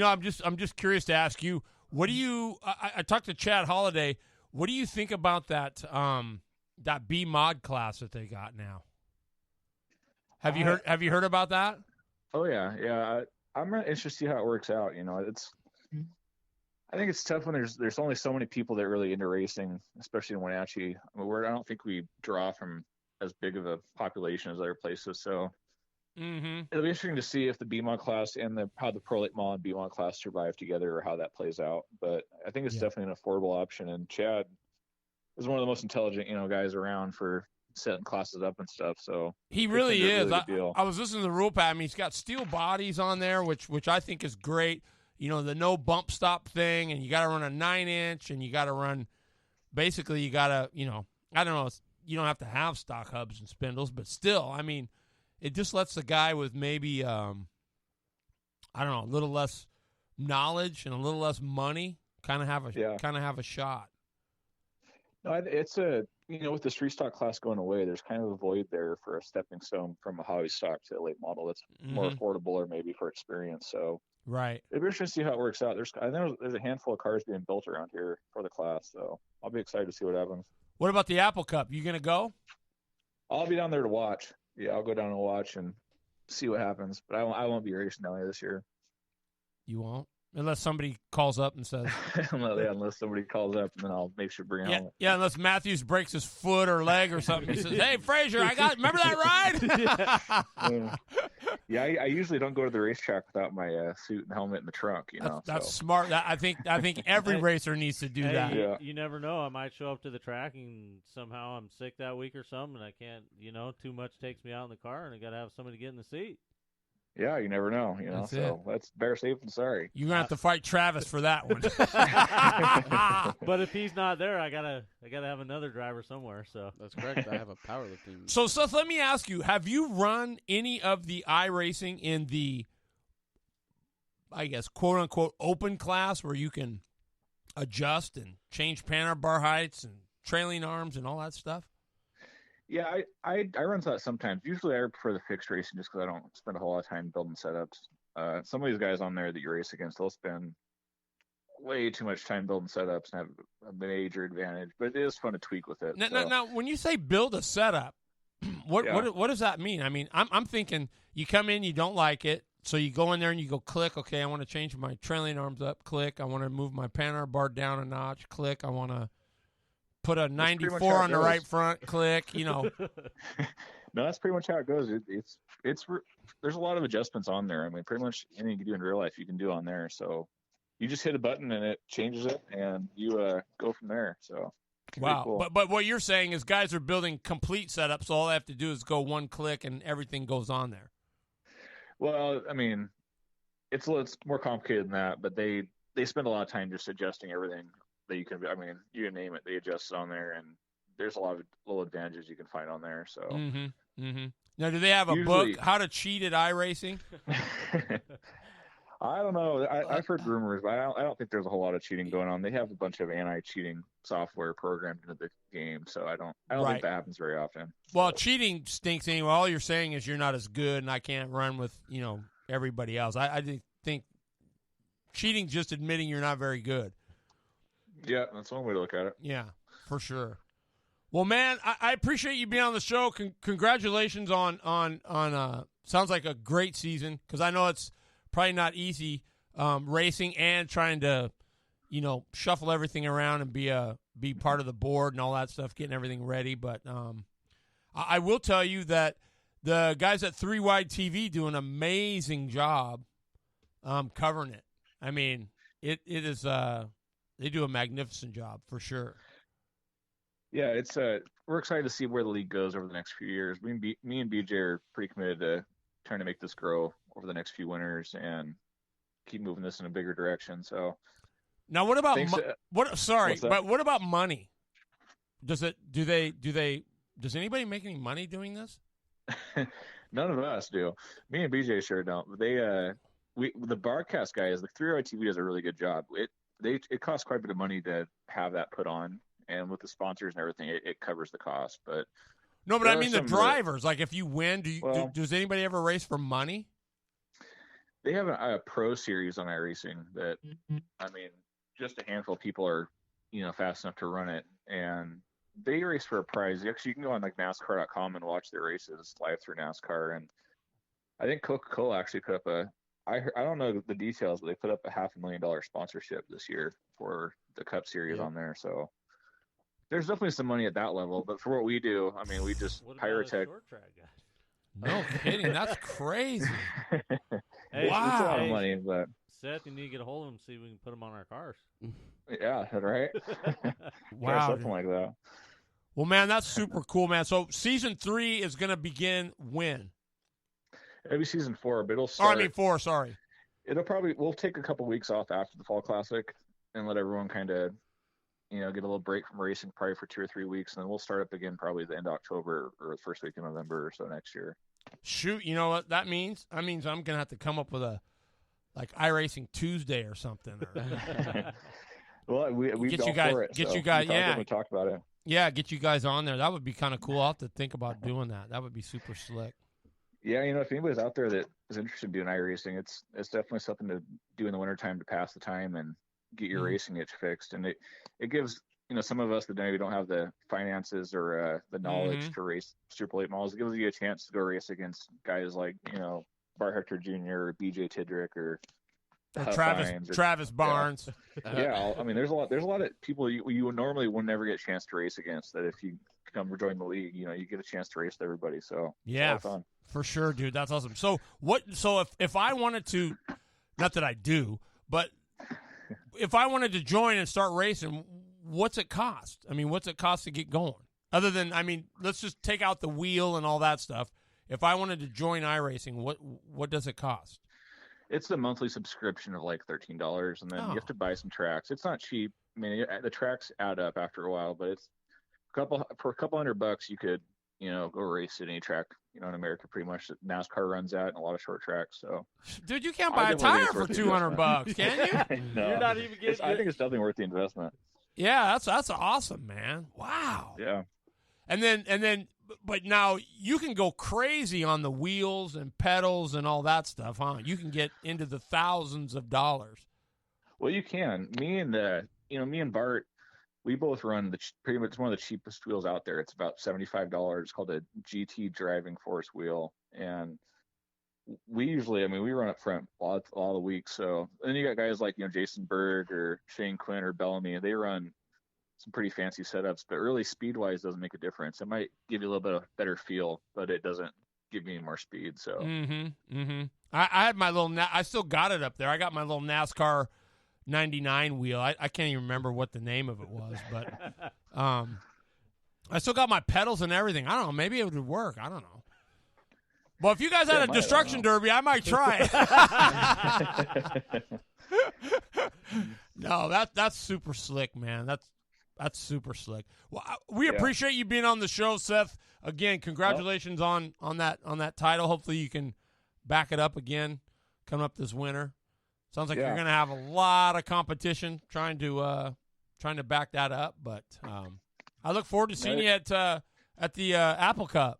I'm just curious to ask you, what do you I talked to Chad Holliday. What do you think about that that B mod class that they got now? Have you heard about that? Oh yeah. I'm really interested to see how it works out. I think it's tough when there's only so many people that are really into racing, especially in Wenatchee. I don't think we draw from as big of a population as other places. So it'll be interesting to see if the B-Mod class and how the Pro Late Mod and B-Mod class survive together or how that plays out. But I think it's definitely an affordable option. And Chad is one of the most intelligent, guys around for setting classes up and stuff. So he really is. Really good deal. I was listening to the rule pad. I mean, he's got steel bodies on there, which I think is great. The no bump stop thing, and you got to run a 9-inch, and you got to run. Basically, you got to, I don't know. You don't have to have stock hubs and spindles, but still, I mean, it just lets the guy with maybe, I don't know, a little less knowledge and a little less money kind of have a shot. No, it's with the street stock class going away, there's kind of a void there for a stepping stone from a hobby stock to a late model that's more affordable or maybe for experience. So right, it'll be interesting to see how it works out. I know there's a handful of cars being built around here for the class, so I'll be excited to see what happens. What about the Apple Cup? You gonna go? I'll be down there to watch. Yeah, I'll go down and watch and see what happens. But I won't be racing down there this year. You won't? Unless somebody calls up and says. Unless somebody calls up, and then I'll make sure to bring out. Yeah, unless Matthews breaks his foot or leg or something. He says, "Hey, Frazier, remember that ride?" Yeah, I usually don't go to the racetrack without my suit and helmet in the trunk. That's smart. I think every racer needs to do that. You never know. I might show up to the track and somehow I'm sick that week or something, and I can't. Too much takes me out in the car, and I got to have somebody get in the seat. Yeah, you never know. That's better safe than sorry. You're gonna have to fight Travis for that one. But if he's not there, I gotta have another driver somewhere. So That's correct. I have a powerlifting. So Seth, let me ask you: have you run any of the iRacing in the, I guess, quote unquote open class where you can adjust and change panel bar heights and trailing arms and all that stuff? Yeah, I run that sometimes. Usually I prefer the fixed racing just because I don't spend a whole lot of time building setups. Some of these guys on there that you race against, they'll spend way too much time building setups and have a major advantage. But it is fun to tweak with it. Now, when you say build a setup, what does that mean? I mean, I'm thinking you come in, you don't like it, so you go in there and you go click. Okay, I want to change my trailing arms up. Click. I want to move my panel bar down a notch. Click. I want to put a 94 on the right front. Click. No, that's pretty much how it goes. It's there's a lot of adjustments on there. I mean, pretty much anything you can do in real life you can do on there. So you just hit a button and it changes it, and you go from there. So wow. Cool. But what you're saying is guys are building complete setups. So all they have to do is go one click and everything goes on there. Well, I mean, it's more complicated than that, but they spend a lot of time just adjusting everything that you can. I mean, you can name it, they adjust it on there, and there's a lot of little advantages you can find on there. So Now, do they have a Usually- book, How to Cheat at iRacing? I don't know. I've heard rumors, but I don't think there's a whole lot of cheating going on. They have a bunch of anti-cheating software programmed into the game, so I don't Right. think that happens very often. Well, cheating stinks anyway. All you're saying is you're not as good, and I can't run with everybody else. I think cheating just admitting you're not very good. Yeah, that's one way to look at it. Yeah, for sure. Well, man, I appreciate you being on the show. Congratulations on sounds like a great season, because I know it's probably not easy racing and trying to, shuffle everything around and be part of the board and all that stuff, getting everything ready. But I will tell you that the guys at 3 Wide TV do an amazing job covering it. I mean, it is they do a magnificent job for sure. Yeah, it's we're excited to see where the league goes over the next few years. Me and BJ are pretty committed to trying to make this grow over the next few winters and keep moving this in a bigger direction. So now, what about what's that? but what about money? Does anybody make any money doing this? None of us do. Me and BJ sure don't. They the broadcast guys, the 3 TV does a really good job. It costs quite a bit of money to have that put on, and with the sponsors and everything, it covers the cost. But no, but there I are mean the some drivers. Like, if you win, does anybody ever race for money? They have a pro series on iRacing that, I mean, just a handful of people are, fast enough to run it, and they race for a prize. Actually, you can go on like NASCAR.com and watch their races live through NASCAR. And I think Coca-Cola actually put up I don't know the details, but they put up a $500,000 sponsorship this year for the Cup Series on there. So there's definitely some money at that level. But for what we do, I mean, we just pyrotech. Short track guy? No kidding. That's crazy. Hey, Wow. It's a lot of money, but Seth, you need to get a hold of him, see if we can put him on our cars. yeah, right. Wow. Something like that. Well, man, that's super cool, man. So season 3 is going to begin when? It'll be season 4, but it'll Oh, start. I mean 4. Sorry. We'll take a couple weeks off after the Fall Classic and let everyone kind of, get a little break from racing probably for 2 or 3 weeks, and then we'll start up again probably the end of October or the first week of November or so next year. Shoot, you know what that means? That means I'm going to have to come up with a iRacing Tuesday or something. Or, Well, we Get all you guys- for it. get so you guys- yeah. We talked about it. yeah, get you guys on there. That would be kind of cool. I'll have to think about doing that. That would be super slick. Yeah, if anybody's out there that is interested in doing iRacing, it's definitely something to do in the wintertime to pass the time and get your racing itch fixed. And it gives some of us that maybe don't have the finances or the knowledge to race Super Late models. It gives you a chance to go race against guys like Bart Hector Jr. or BJ Tidrick or Huff Hines Travis Barnes. Yeah, I mean, there's a lot of people you normally would never get a chance to race against. That if you come join the league, you get a chance to race with everybody. So Yeah, it's a lot of fun. for sure, dude. That's awesome. So if I wanted to, not that I do, but if I wanted to join and start racing, what's it cost? I mean, what's it cost to get going? Other than, I mean, let's just take out the wheel and all that stuff. If I wanted to join iRacing, what does it cost? It's a monthly subscription of like $13, and then you have to buy some tracks. It's not cheap. I mean, the tracks add up after a while, but it's for a couple $100 you could go race at any track in America pretty much that NASCAR runs at, and a lot of short tracks. So, Dude, you can't buy a tire for $200, can you? No, You're not even getting. I think it's definitely worth the investment. Yeah, that's awesome, man. Wow. Yeah. And then, but now you can go crazy on the wheels and pedals and all that stuff, huh? You can get into the thousands of dollars. Well, you can. Me and Bart, we both run pretty much one of the cheapest wheels out there. It's about $75. It's called a GT Driving Force wheel, and we run up front all the weeks. So then you got guys like Jason Berg or Shane Quinn or Bellamy. They run some pretty fancy setups, but really speed-wise doesn't make a difference. It might give you a little bit of better feel, but it doesn't give you any more speed. So I had my little I still got it up there. I got my little NASCAR 99 wheel. I can't even remember what the name of it was, but I still got my pedals and everything. I don't know. Maybe it would work. I don't know. Well, if you guys had a destruction derby, I might try it. No, that's super slick, man. That's super slick. Well, we Yeah. appreciate you being on the show, Seth. Again, congratulations on that title. Hopefully you can back it up again coming up this winter. Sounds like Yeah. you're going to have a lot of competition trying to back that up. But I look forward to seeing you at the Apple Cup.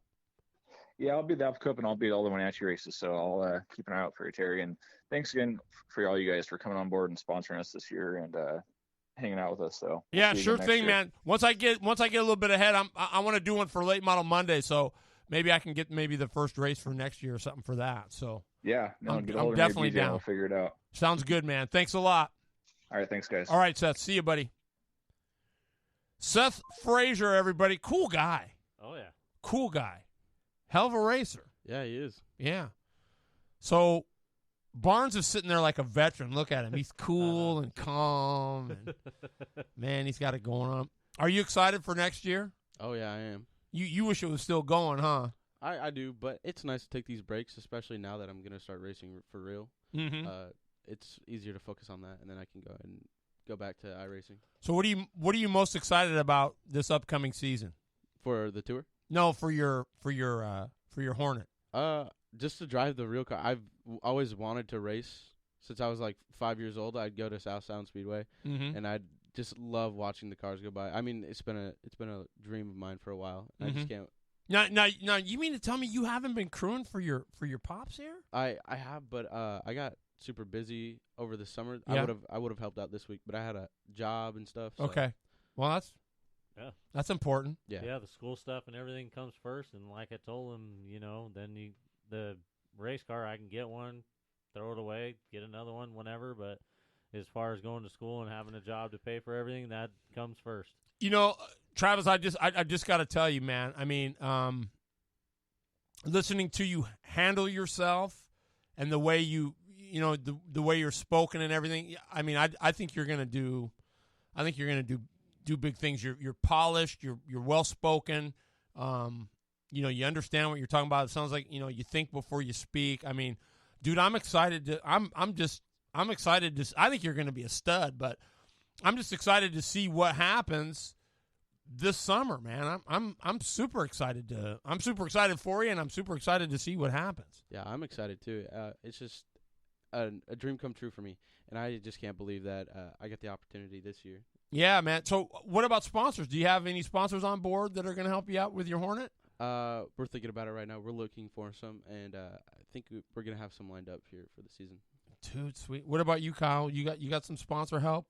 Yeah, I'll be at the Apple Cup and I'll be at all the Wenatchee races. So I'll keep an eye out for you, Terry. And thanks again for all you guys for coming on board and sponsoring us this year and hanging out with us. So we'll Yeah, see you sure again thing, next year. man. Once I get a little bit ahead, I want to do one for Late Model Monday. So maybe I can get the first race for next year or something for that. So Yeah, no, I'm get a hold of me or definitely BJ and down. We'll figure it out. sounds good, man. Thanks a lot. All right, thanks, guys. All right, Seth. See you, buddy. Seth Frazier, everybody. Cool guy. Oh yeah. Cool guy. Hell of a racer. Yeah, he is. Yeah. So Barnes is sitting there like a veteran. Look at him. He's cool and calm. And, man, he's got it going on. Are you excited for next year? Oh yeah, I am. You wish it was still going, huh? I do, but it's nice to take these breaks, especially now that I'm gonna start racing for real. Mm-hmm. It's easier to focus on that, and then I can go back to iRacing So what are you most excited about this upcoming season? for the tour. No, for your Hornet. Just to drive the real car. I've always wanted to race since I was like 5 years old. I'd go to South Sound Speedway, Mm-hmm. and I'd just love watching the cars go by. I mean, it's been a dream of mine for a while. And I just can't. Now, you mean to tell me you haven't been crewing for your pops here? I have, but I got super busy over the summer. Yeah. I would have helped out this week, but I had a job and stuff. So Okay. Well, that's important. Yeah. Yeah, the school stuff and everything comes first. And like I told him, then the race car, I can get one, throw it away, get another one whenever. But as far as going to school and having a job to pay for everything, that comes first. Travis, I just got to tell you, man. I mean, listening to you handle yourself and the way the way you're spoken and everything. I mean, I think you're gonna do. I think you're gonna do big things. You're polished. You're well spoken. You understand what you're talking about. It sounds like you think before you speak. I mean, dude, I'm excited to. I'm excited to. I think you're gonna be a stud, but I'm just excited to see what happens this summer, man. I'm super excited I'm super excited for you, and I'm super excited to see what happens. Yeah, I'm excited too. It's just a dream come true for me, and I just can't believe that I get the opportunity this year. Yeah, man. So what about sponsors? Do you have any sponsors on board that are going to help you out with your Hornet? We're thinking about it right now. We're looking for some, and I think we're gonna have some lined up here for the season. Dude, sweet. What about you, Kyle? You got some sponsor help?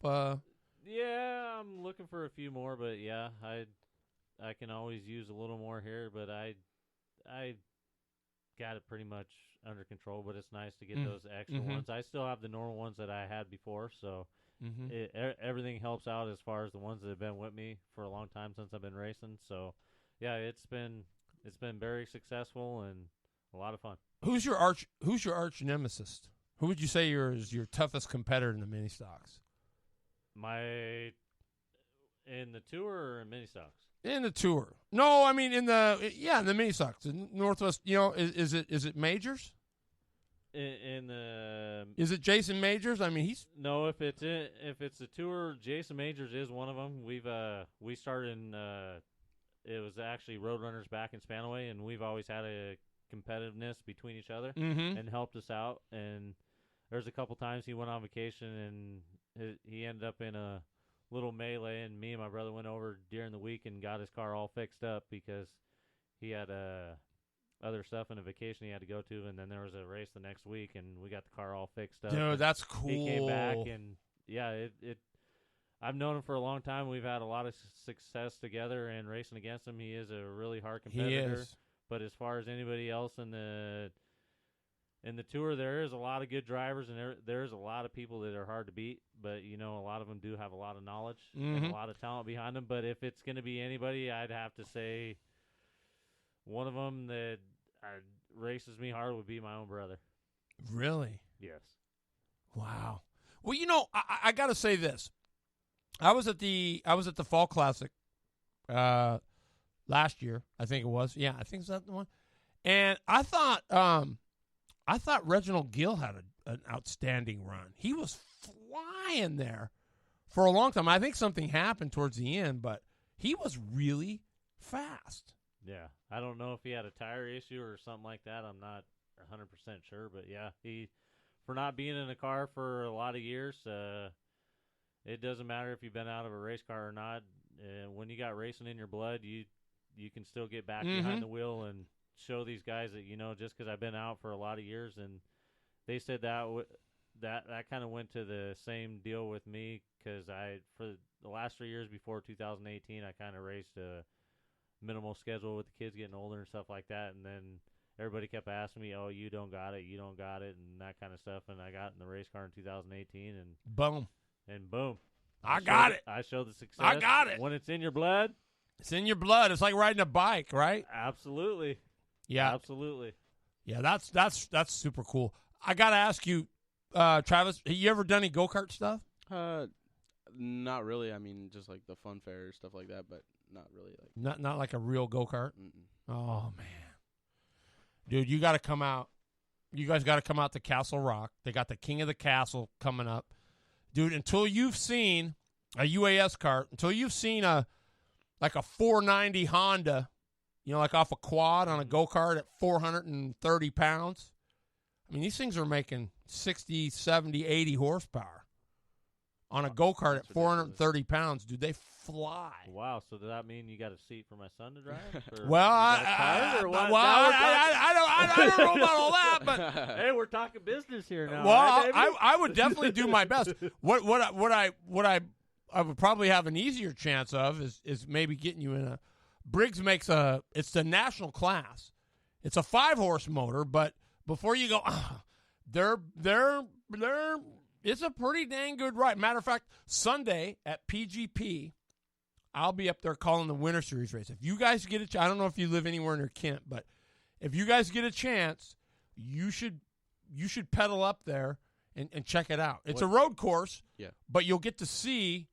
Yeah, I'm looking for a few more, but yeah, I can always use a little more here, but I got it pretty much under control, but it's nice to get those extra ones. I still have the normal ones that I had before, so everything helps out as far as the ones that have been with me for a long time since I've been racing. So yeah, it's been very successful and a lot of fun. Who's your arch nemesis? Who would you say is your toughest competitor in the mini stocks? In the tour or in mini stocks? In the tour. No, I mean in the mini stocks. In Northwest, is it Majors? In the Is it Jason Majors? I mean, he's no. If it's a tour, Jason Majors is one of them. We started in it was actually Roadrunners back in Spanaway, and we've always had a competitiveness between each other and helped us out. And there's a couple times he went on vacation and he ended up in a little melee, and me and my brother went over during the week and got his car all fixed up because he had other stuff in a vacation he had to go to, and then there was a race the next week, and we got the car all fixed up. Dude, that's cool. He came back, and yeah, I've known him for a long time. We've had a lot of success together and racing against him. He is a really hard competitor. He is. But as far as anybody else in the tour, there is a lot of good drivers, and there's a lot of people that are hard to beat. But a lot of them do have a lot of knowledge and a lot of talent behind them. But if it's going to be anybody, I'd have to say one of them that races me hard would be my own brother. Really? Yes. Wow. Well, I got to say this. I was at the Fall Classic last year, I think it was. Yeah, I think it's that the one. And I thought Reginald Gill had an outstanding run. He was flying there for a long time. I think something happened towards the end, but he was really fast. Yeah, I don't know if he had a tire issue or something like that. I'm not 100% sure, but yeah, for not being in a car for a lot of years, it doesn't matter if you've been out of a race car or not. When you got racing in your blood, you can still get back behind the wheel and show these guys that, just because I've been out for a lot of years. And they said that kind of went to the same deal with me, because for the last 3 years before 2018, I kind of raced a minimal schedule with the kids getting older and stuff like that. And then everybody kept asking me, oh, you don't got it, and that kind of stuff. And I got in the race car in 2018, and boom. I got it. I showed the success. I got it. When it's in your blood. It's in your blood. It's like riding a bike, right? Absolutely. Yeah. Absolutely. Yeah, that's super cool. I got to ask you, Travis, have you ever done any go-kart stuff? Not really. I mean, just like the fun fair, stuff like that, but not really. Not like a real go-kart? Oh, man. Dude, you got to come out. You guys got to come out to Castle Rock. They got the King of the Castle coming up. Dude, until you've seen a UAS kart, until you've seen a 490 Honda, like off a quad on a go-kart at 430 pounds. I mean, these things are making 60, 70, 80 horsepower on a go-kart at 430 pounds. Dude, they fly. Wow, so does that mean you got a seat for my son to drive? Well, I don't know about all that, but hey, we're talking business here now. Well, right, I would definitely do my best. What I would probably have an easier chance of is maybe getting you in a Briggs makes it's the national class. It's a 5-horse motor, but before you go, it's a pretty dang good ride. Matter of fact, Sunday at PGP, I'll be up there calling the Winter Series race. If you guys get I don't know if you live anywhere near Kent, but if you guys get a chance, you should pedal up there and check it out. It's a road course, but you'll get to see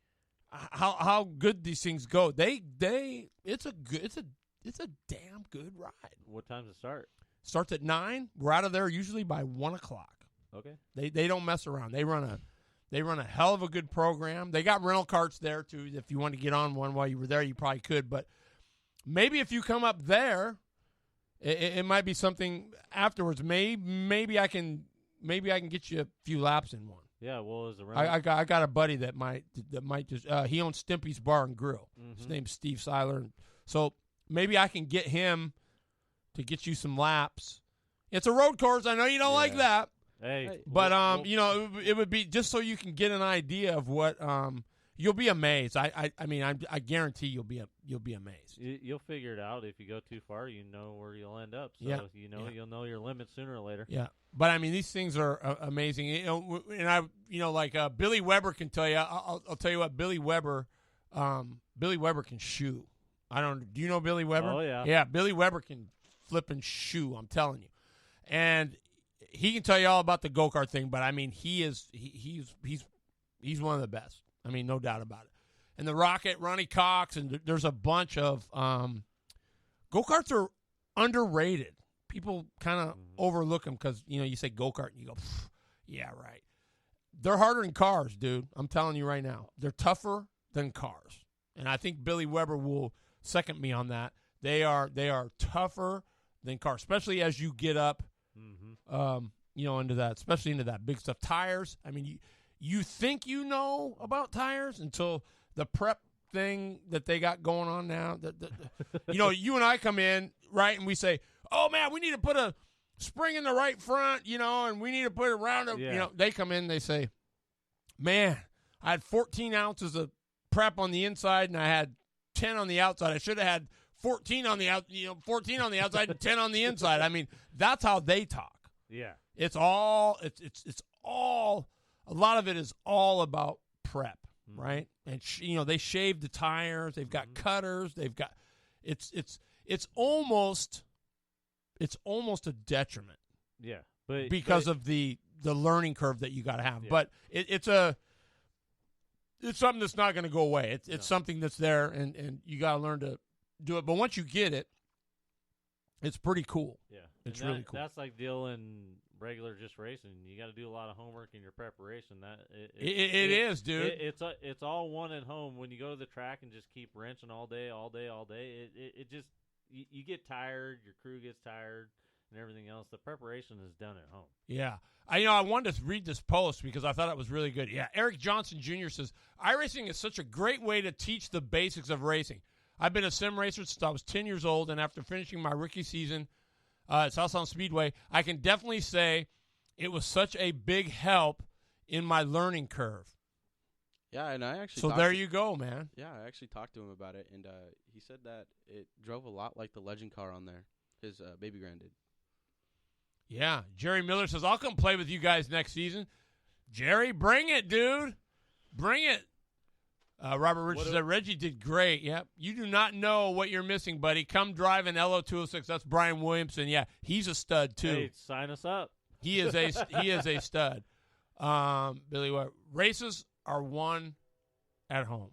how good these things go. It's a damn good ride. What time does it start? Starts at 9. We're out of there usually by 1 o'clock. Okay. They don't mess around. They run a hell of a good program. They got rental carts there too. If you want to get on one while you were there, you probably could. But maybe if you come up there, it might be something afterwards. Maybe I can get you a few laps in one. Yeah, well, as a rental, I got a buddy that might just he owns Stimpy's Bar and Grill. His name's Steve Seiler. So maybe I can get him to get you some laps. It's a road course. I know you don't like that. Hey, but it would be just so you can get an idea of what you'll be amazed. I mean I guarantee you'll be amazed. You'll figure it out. If you go too far, you know where you'll end up. So you'll know your limits sooner or later. Yeah. But I mean, these things are amazing. And Billy Weber can tell you. I'll tell you what, Billy Weber can shoe. Do you know Billy Weber? Oh yeah. Yeah, Billy Weber can flip and shoe. I'm telling you, and he can tell you all about the go-kart thing. But I mean, he's one of the best. I mean, no doubt about it. And the Rocket, Ronnie Cox, and there's a bunch of go-karts are underrated. People kind of overlook them because, you say go-kart and you go, yeah, right. They're harder than cars, dude. I'm telling you right now. They're tougher than cars. And I think Billy Weber will second me on that. They are tougher than cars, especially as you get up, into that, especially into that big stuff. Tires, I mean, you think you know about tires until the prep thing that they got going on now. You and I come in, right, and we say, oh, man, we need to put a spring in the right front, and we need to put it around. They come in, they say, man, I had 14 ounces of prep on the inside, and I had 10 on the outside. I should have had 14 on the outside and 10 on the inside. I mean, that's how they talk. Yeah. It's all a lot of it is all about prep, right? And they shave the tires, they've got cutters, they've got it's almost a detriment. Yeah. Because of the learning curve that you got to have. Yeah. But it's something that's not going to go away. It's something that's there, and you got to learn to do it. But once you get it, it's pretty cool. Yeah, it's really cool. That's like dealing regular just racing. You got to do a lot of homework in your preparation. It is, dude. It's all one at home. When you go to the track and just keep wrenching all day, it just you get tired. Your crew gets tired, and everything else. The preparation is done at home. Yeah. I wanted to read this post because I thought it was really good. Yeah, Eric Johnson Jr. says, iRacing is such a great way to teach the basics of racing. I've been a sim racer since I was 10 years old, and after finishing my rookie season at South Sound Speedway, I can definitely say it was such a big help in my learning curve. Yeah, and I actually. So there you go, man. Yeah, I actually talked to him about it, and he said that it drove a lot like the Legend car on there. His baby grand did. Yeah, Jerry Miller says, I'll come play with you guys next season. Jerry, bring it, dude. Bring it. Robert Richards said, Reggie did great. Yep. You do not know what you're missing, buddy. Come drive an LO206. That's Brian Williamson. Yeah, he's a stud, too. Hey, sign us up. He is a stud. Billy, what? Races are won at home.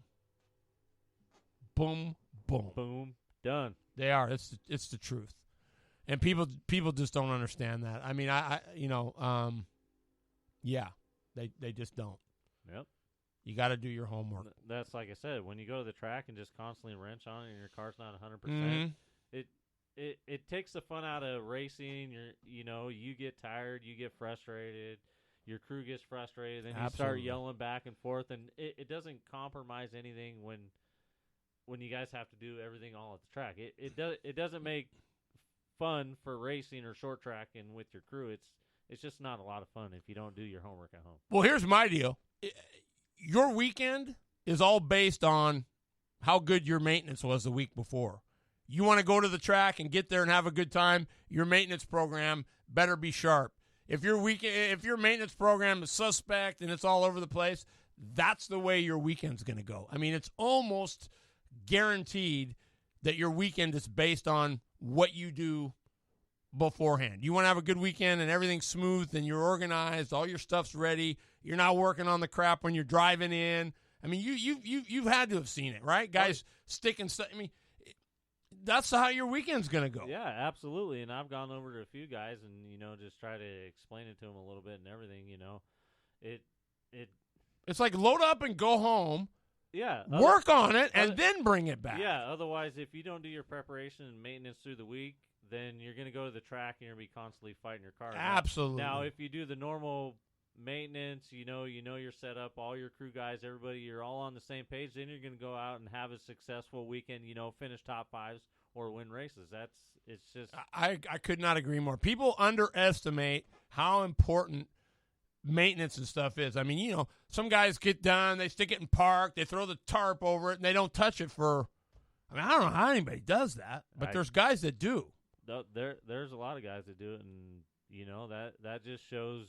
Boom, boom. Boom. Done. They are. It's the truth. And people just don't understand that. I mean, yeah, they just don't. Yep. You got to do your homework. That's like I said. When you go to the track and just constantly wrench on it, and your car's not 100%, Mm-hmm. it takes the fun out of racing. You get tired, you get frustrated, your crew gets frustrated, and you start yelling back and forth, and it doesn't compromise anything when you guys have to do everything all at the track. It doesn't make fun for racing or short track and with your crew. It's just not a lot of fun if you don't do your homework at home. Well, here's my deal. Your weekend is all based on how good your maintenance was the week before. You want to go to the track and get there and have a good time, your maintenance program better be sharp. If your maintenance program is suspect and it's all over the place, that's the way your weekend's going to go. I mean, it's almost guaranteed that your weekend is based on what you do beforehand. You want to have a good weekend and everything's smooth and you're organized, all your stuff's ready, you're not working on the crap when you're driving in. I mean, you've had to have seen it, right? Guys sticking stuff. I mean, that's how your weekend's going to go. Yeah, absolutely. And I've gone over to a few guys and, just try to explain it to them a little bit and everything, It's like load up and go home. Yeah. Work on it and then bring it back. Yeah, otherwise if you don't do your preparation and maintenance through the week, then you're going to go to the track and you're going to be constantly fighting your car. Absolutely. Now, if you do the normal maintenance, you know your setup, all your crew guys, everybody, you're all on the same page, then you're going to go out and have a successful weekend, finish top fives or win races. It's just I could not agree more. People underestimate how important maintenance and stuff is. I mean, some guys get done, they stick it in park, they throw the tarp over it, and they don't touch it for, I don't know how anybody does that, but there's guys that do. There's a lot of guys that do it, and that just shows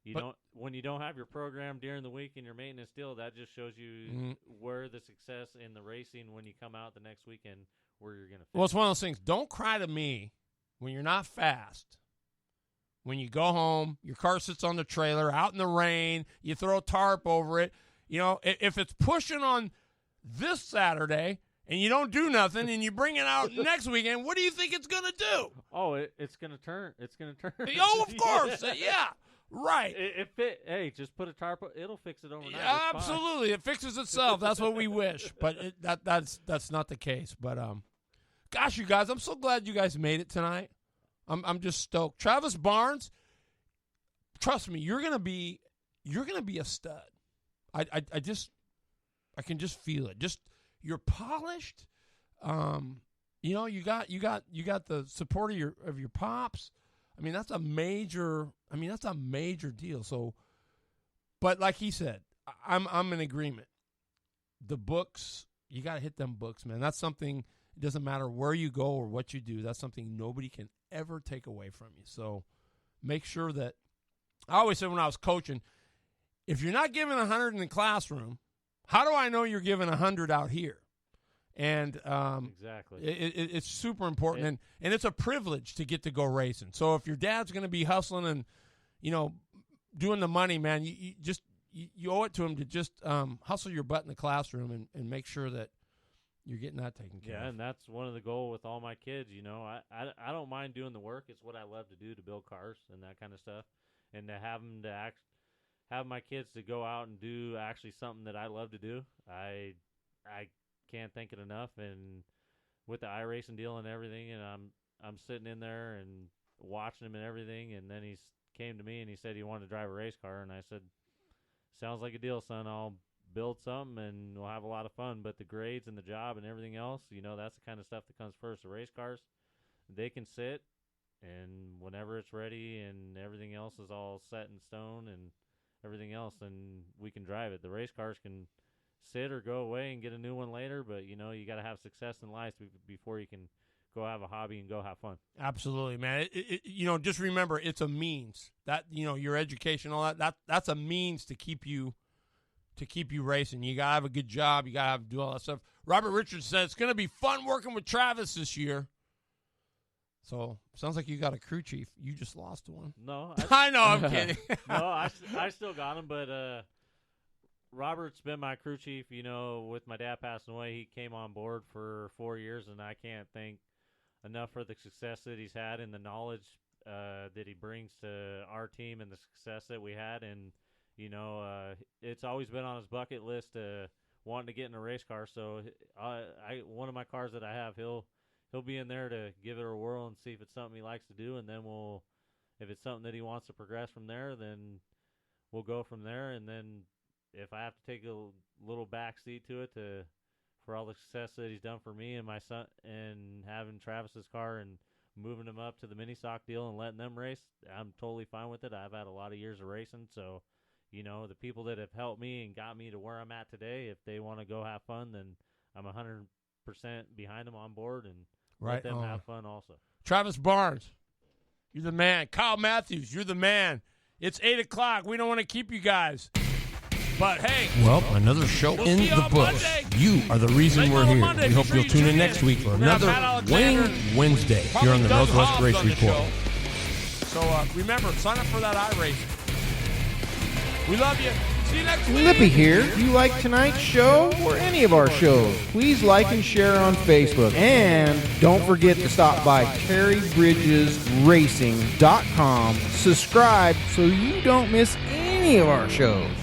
when you don't have your program during the week and your maintenance deal, that just shows you where the success in the racing when you come out the next weekend where you're gonna. Well, it's one of those things. Don't cry to me when you're not fast. When you go home, your car sits on the trailer out in the rain. You throw a tarp over it. If it's pushing on this Saturday. And you don't do nothing, and you bring it out next weekend, what do you think it's going to do? Oh, it's going to turn. It's going to turn. Oh, of course. Yeah, right. Hey, just put a tarp. It'll fix it overnight. Yeah, absolutely. It fixes itself. That's what we wish. But that's not the case. But, gosh, you guys, I'm so glad you guys made it tonight. I'm just stoked. Travis Barnes, trust me, you're going to be a stud. I can just feel it. You're polished. You got the support of your pops. I mean, that's a major deal. So, but like he said, I'm in agreement. The books, you got to hit them books, man. That's something. It doesn't matter where you go or what you do. That's something nobody can ever take away from you. So, make sure that. I always said when I was coaching, if you're not giving 100 in the classroom, how do I know you're giving 100 out here? And exactly, it's super important, and it's a privilege to get to go racing. So if your dad's going to be hustling and doing the money, man, you owe it to him to just hustle your butt in the classroom and make sure that you're getting that taken care Yeah, of. and that's one of the goals with all my kids. I don't mind doing the work. It's what I love to do, to build cars and that kind of stuff, and to have them to have my kids to go out and do actually something that I love to do. I can't thank it enough. And with the iRacing deal and everything, and I'm sitting in there and watching him and everything, and then he came to me and he said he wanted to drive a race car, and I said, sounds like a deal, son. I'll build something and we'll have a lot of fun. But the grades and the job and everything else, that's the kind of stuff that comes first. The race cars, they can sit, and whenever it's ready and everything else is all set in stone and everything else, then we can drive it. The race cars can sit or go away and get a new one later, but you got to have success in life before you can go have a hobby and go have fun. Absolutely, man. Just remember, it's a means. That your education, all that's a means to keep you racing. You gotta have a good job. You gotta do all that stuff. Robert Richards said it's gonna be fun working with Travis this year. So sounds like you got a crew chief. You just lost one. No, I know. I'm kidding. No, I still got him, but Robert's been my crew chief. With my dad passing away, he came on board for 4 years, and I can't thank enough for the success that he's had and the knowledge that he brings to our team and the success that we had. And it's always been on his bucket list, wanting to get in a race car. So one of my cars that I have, he'll be in there to give it a whirl and see if it's something he likes to do, and then if it's something that he wants to progress from there, then we'll go from there. And then if I have to take a little back seat to it for all the success that he's done for me and my son, and having Travis's car and moving him up to the mini stock deal and letting them race, I'm totally fine with it. I've had a lot of years of racing, so the people that have helped me and got me to where I'm at today, if they want to go have fun, then I'm 100% behind them on board and let them have fun also. Travis Barnes, you're the man. Kyle Matthews, you're the man. It's 8 o'clock. We don't want to keep you guys. But, hey. Well, another show in the books. You are the reason we're here. We hope you'll tune in next week for another Winning Wednesday here on the Northwest Race Report. So, remember, sign up for that iRacing. We love you. See you next week. Lippy here. If you like tonight's show or any of our shows, please like and share on Facebook. And don't forget to stop by TerryBridgesRacing.com. Subscribe so you don't miss any of our shows.